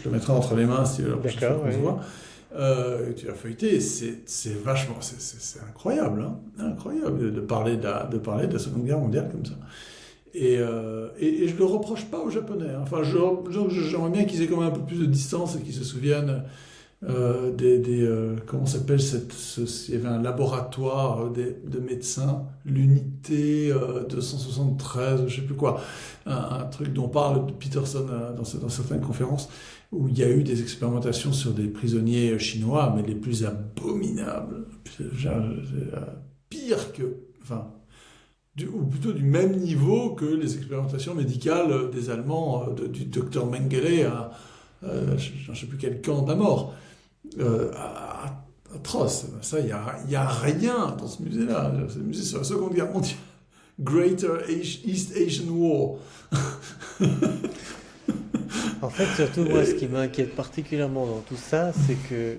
le mettrai entre les mains si la prochaine fois D'accord, qu'on se oui. voit. Tu as feuilleté, c'est vachement, c'est incroyable, hein, incroyable de parler de la Seconde Guerre mondiale comme ça. Et je le reproche pas aux Japonais, hein. Enfin, j'aimerais bien qu'ils aient quand même un peu plus de distance et qu'ils se souviennent comment s'appelle il y avait un laboratoire de médecins, l'unité 273, je sais plus quoi, un truc dont parle Peterson dans certaines conférences, où il y a eu des expérimentations sur des prisonniers chinois, mais les plus abominables, pire que, enfin, ou plutôt du même niveau que les expérimentations médicales des Allemands, du docteur Mengele je ne sais plus quel camp de la mort. Euh, Atroce. Ça, il y a rien dans ce musée-là. C'est le musée sur la Seconde Guerre mondiale. Greater East Asian War. En fait, surtout moi, ce qui m'inquiète particulièrement dans tout ça, c'est que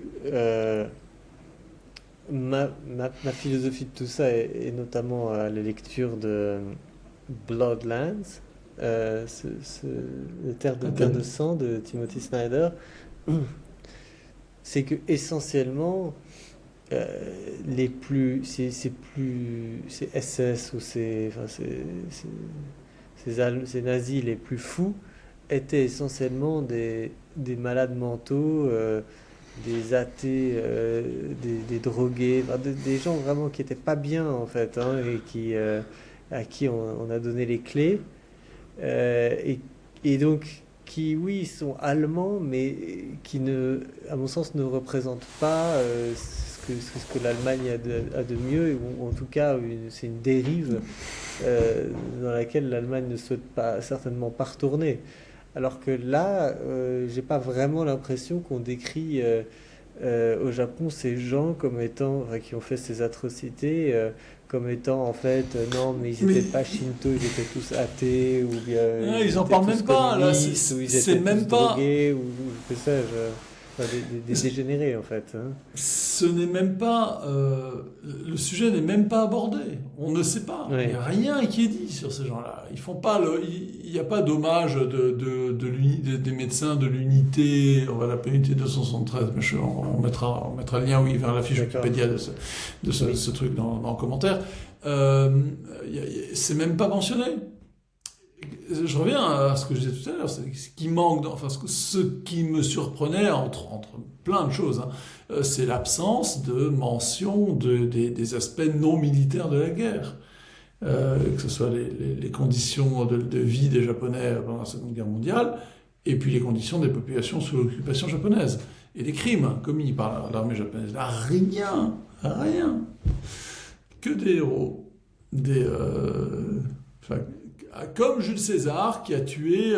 ma philosophie de tout ça, et notamment à la lecture de Bloodlands, le Terre de sang de Timothy Snyder, c'est que essentiellement euh, ces SS ou ces nazis les plus fous étaient essentiellement des malades mentaux, des athées, des drogués, enfin, des gens vraiment qui étaient pas bien en fait, hein, et à qui on a donné les clés. Et donc, qui, oui, sont allemands, mais qui, à mon sens, ne représentent pas ce que l'Allemagne a de mieux, ou en tout cas, c'est une dérive dans laquelle l'Allemagne ne souhaite certainement pas retourner. Alors que là, j'ai pas vraiment l'impression qu'on décrit au Japon ces gens comme étant, enfin, qui ont fait ces atrocités, comme étant en fait, non, mais ils n'étaient pas shinto, ils étaient tous athées, ou bien Ils ils en étaient parlent tous même pas. Là, communistes, ou ils c'est étaient même tous pas. drogués, ou que sais-je, enfin, des dégénérés en fait, hein. Ce n'est même pas. Le sujet n'est même pas abordé. On ne sait pas. Il n'y Ouais, a rien qui est dit sur ces gens-là. Ils font pas il n'y a pas d'hommage des médecins de l'unité. On va l'appeler unité 273, mais on mettra le lien, oui, vers la fiche d'accord. Wikipédia Oui. ce truc dans le commentaire. C'est même pas mentionné. Je reviens à ce que je disais tout à l'heure, c'est ce qui manque, enfin ce qui me surprenait entre plein de choses, hein, c'est l'absence de mention des aspects non militaires de la guerre. Que ce soit les conditions de vie des Japonais pendant la Seconde Guerre mondiale, et puis les conditions des populations sous l'occupation japonaise, et les crimes commis par l'armée japonaise. Là, rien, rien. Que des héros. Enfin, comme Jules César qui a tué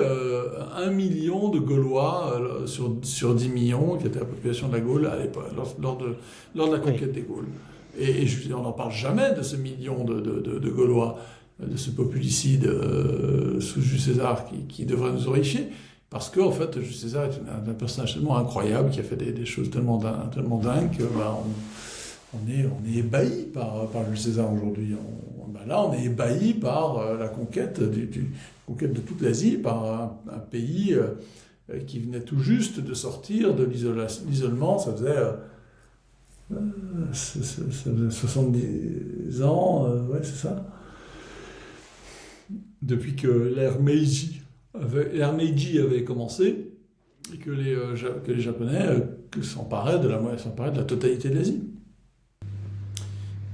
1 million de Gaulois sur 10 millions, qui était la population de la Gaule à l'époque, lors de la Oui. conquête des Gaules. Et on n'en parle jamais de ce million de Gaulois, de ce populicide sous Jules César qui devrait nous horrifier. Parce qu'en fait, Jules César est un personnage tellement incroyable qui a fait des choses tellement dingues que on est ébahi par Jules César aujourd'hui. Là, on est ébahi par la conquête de toute l'Asie, par un pays qui venait tout juste de sortir de l'isolement. Ça faisait 70 ans, ouais, c'est ça. Depuis que l'ère Meiji avait commencé et que les Japonais s'emparaient de la totalité de l'Asie.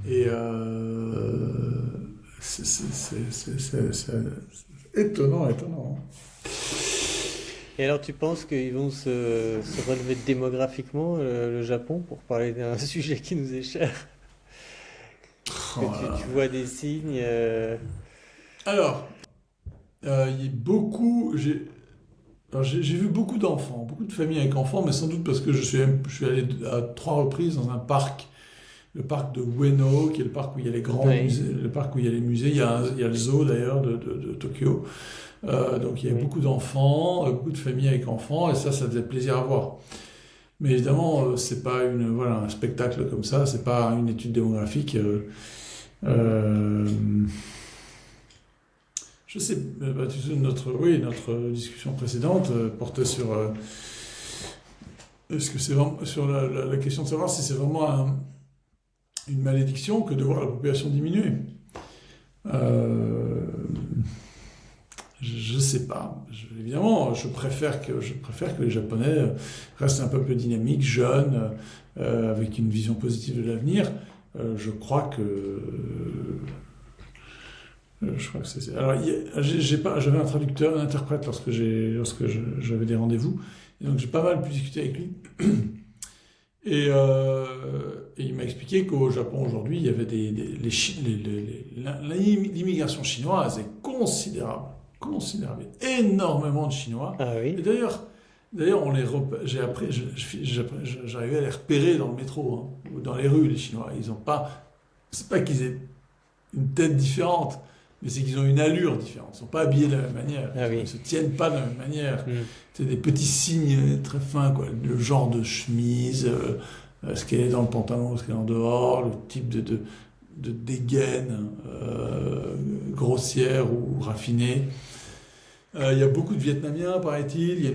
Et c'est étonnant. Et alors, tu penses qu'ils vont se relever démographiquement, le Japon, pour parler d'un sujet qui nous est cher? Que Oh là là. tu vois des signes Alors, il y a beaucoup. J'ai vu beaucoup d'enfants, beaucoup de familles avec enfants, mais sans doute parce que je suis allé à 3 reprises dans un parc, le parc de Ueno, qui est le parc où il y a les grands Oui, musées, le parc où il y a les musées. Il y a le zoo d'ailleurs de Tokyo. Donc il y a oui. beaucoup d'enfants, beaucoup de familles avec enfants, et ça faisait plaisir à voir. Mais évidemment, c'est pas voilà, un spectacle comme ça, c'est pas une étude démographique. Euh, je sais, tu sais, notre discussion précédente portait sur est-ce que c'est vraiment sur la question de savoir si c'est vraiment une malédiction que de voir la population diminuer. Euh, je sais pas. Évidemment, je préfère que les Japonais restent un peuple dynamique, jeune, avec une vision positive de l'avenir. Je crois que Alors, j'avais un traducteur, un interprète lorsque j'avais des rendez-vous, et donc j'ai pas mal pu discuter avec lui. Et il m'a expliqué qu'au Japon aujourd'hui, il y avait l'immigration chinoise est considérable, considérable, énormément de Chinois. Ah oui? Et d'ailleurs, j'arrivais à les repérer dans le métro, hein, ou dans les rues, les Chinois. Ils ont pas, c'est pas qu'ils aient une tête différente, mais c'est qu'ils ont une allure différente. Ils ne sont pas habillés de la même manière. Ah Ils oui. ne se tiennent pas de la même manière. Hmm. C'est des petits signes très fins, quoi. Le genre de chemise, ce qu'elle est dans le pantalon, ce qu'elle est en dehors, le type de dégaine grossière ou raffinée. Il y a beaucoup de Vietnamiens, paraît-il. Il y a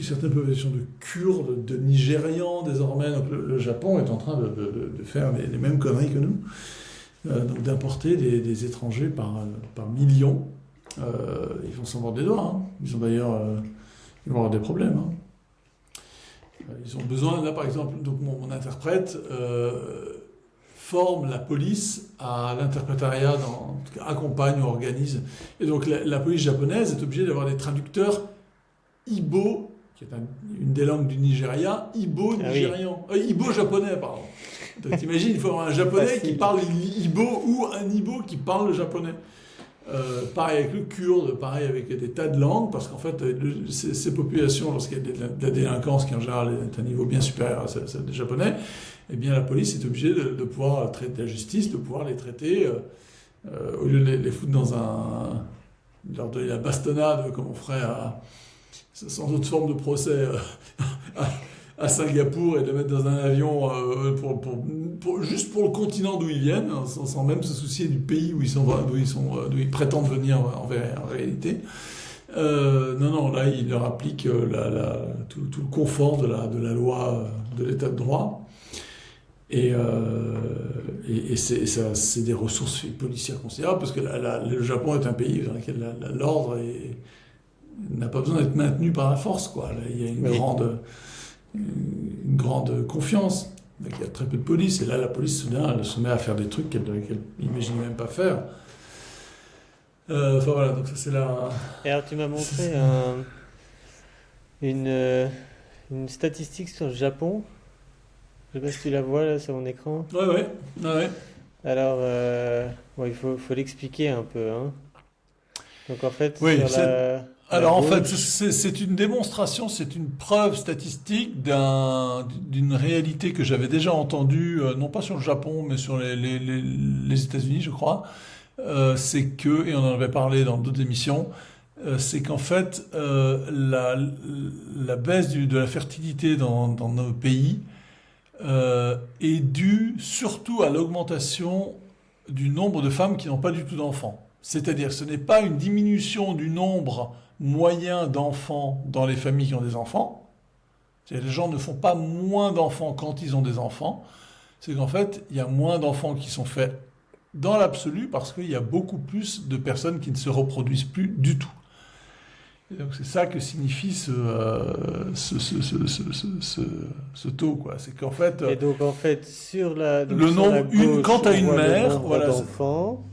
certaines populations de Kurdes, de Nigérians désormais. Donc le Japon est en train de faire les mêmes conneries que nous. Donc d'importer des étrangers par millions. Ils vont s'en mordre des doigts. Hein. Ils vont avoir des problèmes. Hein. Ils ont besoin, là par exemple, donc mon interprète forme la police à l'interprétariat, en tout cas, accompagne ou organise. Et donc la police japonaise est obligée d'avoir des traducteurs Ibo, qui est une des langues du Nigeria, Ibo-nigérian. Ah oui. Ibo-japonais, pardon. Donc t'imagines, il faut avoir un japonais qui parle Ibo ou un Ibo qui parle le japonais. Pareil avec le kurde, pareil avec des tas de langues, parce qu'en fait, ces populations, lorsqu'il y a de la délinquance qui en général est à un niveau bien supérieur à celle des japonais, eh bien la police est obligée de pouvoir traiter la justice, de pouvoir les traiter, au lieu de les foutre de leur donner la bastonnade comme on ferait sans autre forme de procès à Singapour et de les mettre dans un avion juste pour le continent d'où ils viennent, hein, sans même se soucier du pays d'où ils prétendent venir en réalité. Non, là, il leur applique tout le confort de la loi, de l'état de droit. Et c'est des ressources policières considérables, parce que le Japon est un pays dans lequel l'ordre n'a pas besoin d'être maintenu par la force, quoi. Là, il y a une grande confiance. Donc, il y a très peu de police, et là, la police, soudain, elle se met à faire des trucs qu'elle n'imaginait même pas faire. Enfin voilà, donc ça c'est là. Et alors, tu m'as montré une statistique sur le Japon. Je sais pas si tu la vois là sur mon écran. Ouais. Alors, bon, il faut l'expliquer un peu, hein. Donc en fait, Oui, sur la alors en fait, gauche, c'est une démonstration, c'est une preuve statistique d'une réalité que j'avais déjà entendue, non pas sur le Japon, mais sur les États-Unis, je crois. C'est que, et on en avait parlé dans d'autres émissions, c'est qu'en fait, la baisse de la fertilité dans nos pays est due surtout à l'augmentation du nombre de femmes qui n'ont pas du tout d'enfants. C'est-à-dire, ce n'est pas une diminution du nombre moyen d'enfants dans les familles qui ont des enfants. C'est-à-dire, les gens ne font pas moins d'enfants quand ils ont des enfants. C'est qu'en fait, il y a moins d'enfants qui sont faits dans l'absolu parce qu'il y a beaucoup plus de personnes qui ne se reproduisent plus du tout. Et donc c'est ça que signifie ce taux, quoi. C'est qu'en fait, et donc en fait sur donc le sur la nombre, gauche, quand tu as on une voit le mère, nombre voilà, d'enfants.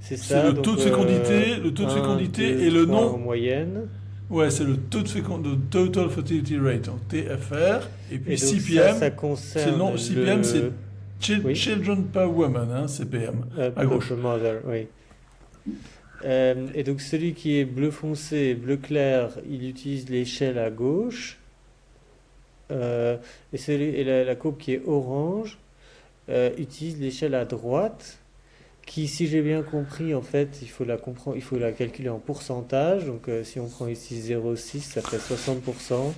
C'est c'est ça, le donc taux de fécondité, 1, 2, et le 3 en nombre. moyenne. Ouais, c'est le taux de fécondité, Total Fertility Rate, donc TFR. Et puis Et donc CPM, ça c'est le concerne nom, CPM, c'est Oui, Children per Woman, hein, CPM, à per gauche. mother, oui. Et donc celui qui est bleu foncé, bleu clair, il utilise l'échelle à gauche. Et la courbe qui est orange utilise l'échelle à droite, qui, si j'ai bien compris, en fait, il faut la calculer en pourcentage. Donc si on prend ici 0,6, ça fait 60%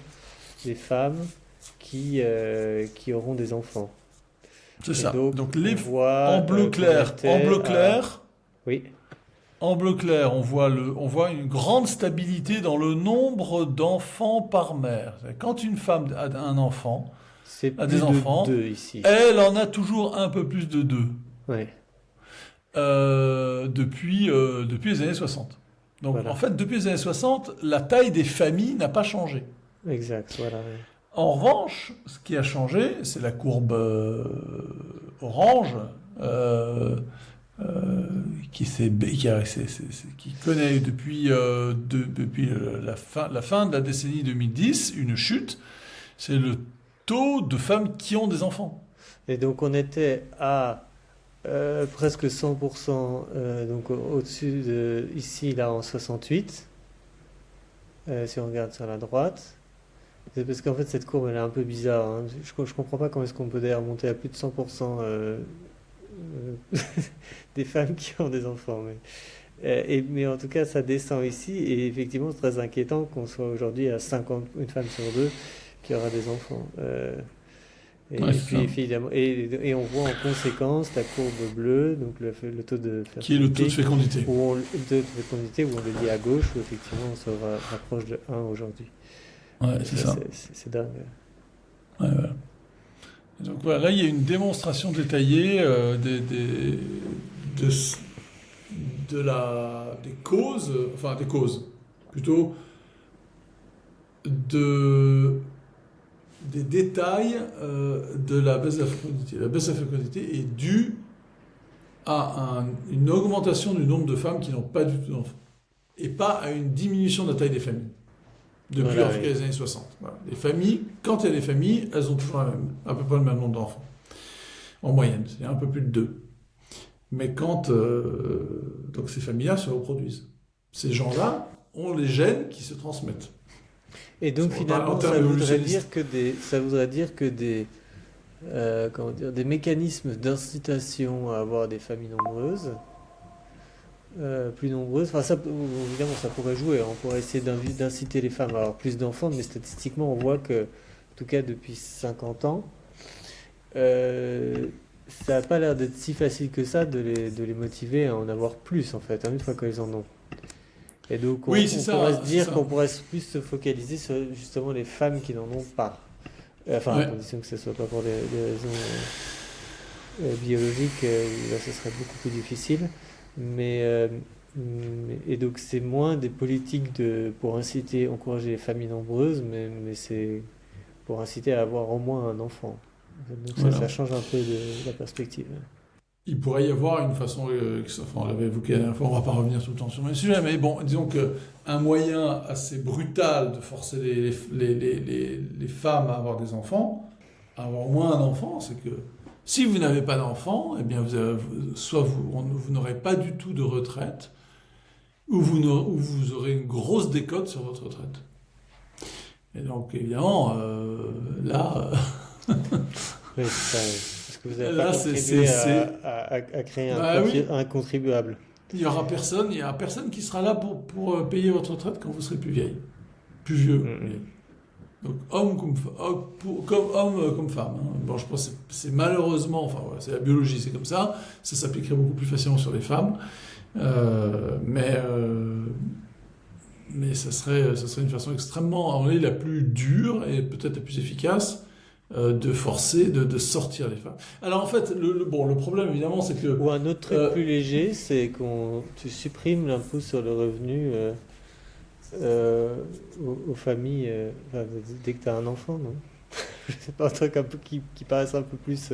des femmes qui auront des enfants. C'est Et ça. donc Donc on en voit bleu qu'on clair, en était bleu à... clair, Oui, en bleu clair, on voit une grande stabilité dans le nombre d'enfants par mère. Quand une femme a un enfant, c'est a des plus de enfants, 2 ici. elle en a toujours un peu plus de deux Oui, depuis les années 60. Donc en voilà. fait, depuis les années 60, la taille des familles n'a pas changé. Exact, voilà. Oui. En revanche, ce qui a changé, c'est la courbe orange euh, qui connaît depuis la fin de la décennie 2010 une chute. C'est le taux de femmes qui ont des enfants. Et donc on était à presque 100%, donc au-dessus de ici, là en 68, si on regarde sur la droite. C'est parce qu'en fait cette courbe elle est un peu bizarre, hein. Je comprends pas comment est-ce qu'on peut d'ailleurs monter à plus de 100% des femmes qui ont des enfants. Mais en tout cas ça descend ici et effectivement c'est très inquiétant qu'on soit aujourd'hui à 50, une femme sur deux qui aura des enfants. Ouais, Et c'est puis ça. évidemment, et on voit en conséquence la courbe bleue, donc le taux de Qui est le taux de fertilité, fécondité. le taux de fécondité où on le dit à gauche, où effectivement on se rapproche de 1 aujourd'hui. Ouais, Et c'est ça, ça. c'est dingue. Ouais, voilà. Et donc voilà, là il y a une démonstration détaillée de, des causes, enfin des causes, plutôt de, des détails de la baisse de la fécondité. La baisse de la fécondité est due à une augmentation du nombre de femmes qui n'ont pas du tout d'enfants, et pas à une diminution de la taille des familles. Depuis en Voilà, tout cas oui. les années 60. Voilà. Les familles, quand il y a des familles, elles ont toujours à peu près le même nombre d'enfants, en moyenne, c'est un peu plus de deux. Mais quand donc ces familles-là se reproduisent, ces gens-là ont les gènes qui se transmettent. Et donc On parle en finalement, termes évolutionnistes. ça voudrait dire que comment dire, des mécanismes d'incitation à avoir des familles nombreuses, plus nombreuses, enfin ça, évidemment ça pourrait jouer, on pourrait essayer d'inciter les femmes à avoir plus d'enfants, mais statistiquement on voit que, en tout cas depuis 50 ans, euh, ça n'a pas l'air d'être si facile que ça de les motiver à en avoir plus en fait, hein, une fois qu'ils en ont. Et donc Oui, c'est on pourrait se ça, c'est dire ça. qu'on pourrait plus se focaliser sur justement les femmes qui n'en ont pas. Enfin, à Ouais. condition que ce ne soit pas pour des raisons biologiques, là ce serait beaucoup plus difficile. Mais, et donc c'est moins des politiques pour inciter, encourager les familles nombreuses, mais c'est pour inciter à avoir au moins un enfant. Donc ça Voilà. change un peu de la perspective. Il pourrait y avoir une façon, enfin, on l'avait évoqué la dernière fois, on ne va pas revenir tout le temps sur le même sujet, mais bon, disons qu'un moyen assez brutal de forcer les femmes à avoir des enfants, à avoir au moins un enfant, c'est que si vous n'avez pas d'enfant, eh bien soit vous n'aurez pas du tout de retraite, ou vous aurez une grosse décote sur votre retraite. Et donc évidemment, là, Oui, c'est ça, oui. Parce que vous n'avez pas là contribué à créer bah oui, un contribuable. il y aura personne qui sera là pour payer votre retraite quand vous serez plus vieille, plus vieux. Mm, Donc comme homme comme femme, hein. Bon, je pense que c'est malheureusement, enfin voilà, c'est la biologie, c'est comme ça s'appliquerait beaucoup plus facilement sur les femmes, Euh, mais euh, mais ça serait une façon extrêmement, à mon avis, la plus dure et peut-être la plus efficace de forcer, de sortir les femmes. Alors en fait, bon, le problème évidemment, c'est que Ou un autre truc plus léger, c'est tu supprimes l'impôt sur le revenu aux familles enfin, dès que tu as un enfant, non? C'est pas un truc un peu qui paraisse un peu plus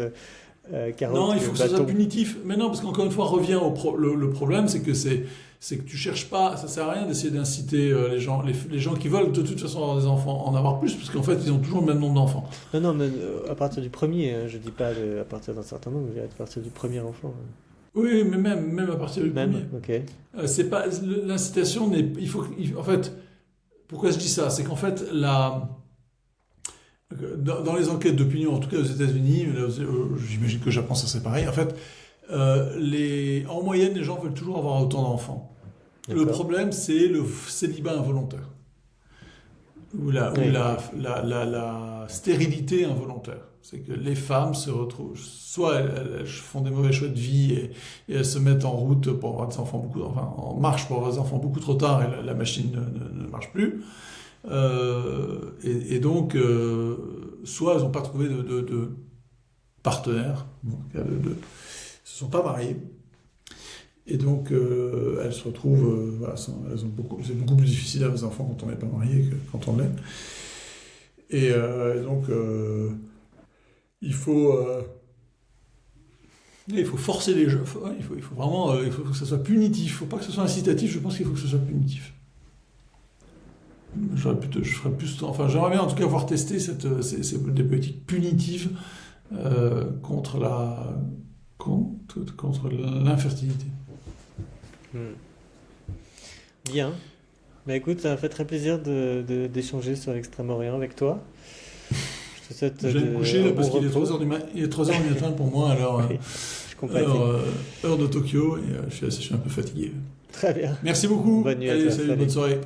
carottes Non, il que faut que ce soit bâton. punitif. Mais non, parce qu'encore une fois, on revient le problème, c'est que tu cherches pas, ça sert à rien d'essayer d'inciter les gens qui veulent de toute façon avoir des enfants, en avoir plus, parce qu'en fait, ils ont toujours le même nombre d'enfants. Non, mais à partir du premier, hein, je dis pas à partir d'un certain nombre, je dis à partir du premier enfant. Hein. Oui, mais même à partir du premier. Même, ok. C'est pas l'incitation n'est, en fait, pourquoi je dis ça, c'est qu'en fait dans les enquêtes d'opinion, en tout cas aux États-Unis, mais là, j'imagine que au Japon ça c'est pareil. En fait, en moyenne, les gens veulent toujours avoir autant d'enfants. Le D'accord. problème, c'est le célibat involontaire ou Oui, la stérilité involontaire. C'est que les femmes se retrouvent, soit elles font des mauvais choix de vie et elles se mettent en route pour avoir des enfants en marche pour avoir des enfants beaucoup trop tard et la machine ne marche plus. Et donc, soit elles n'ont pas trouvé de partenaire, se sont pas mariées. Et donc, elles se retrouvent, voilà, c'est beaucoup plus difficile d'avoir des enfants quand on n'est pas marié que quand on l'est. Et donc, il faut forcer les gens. Il faut vraiment, il faut que ça soit punitif. Il ne faut pas que ce soit incitatif. Je pense qu'il faut que ce soit punitif. J'aimerais bien en tout cas voir tester des politiques punitives contre l'infertilité. Bien. Bah écoute, ça m'a fait très plaisir d'échanger sur l'Extrême-Orient avec toi. Je te souhaite Je vais me coucher un là bon parce qu'il est repos. 3h du matin pour moi, alors Oui, je compatis. heure de Tokyo, et je suis un peu fatigué. Très bien. Merci beaucoup. Bonne nuit à Allez, toi. salut, Salut. bonne soirée.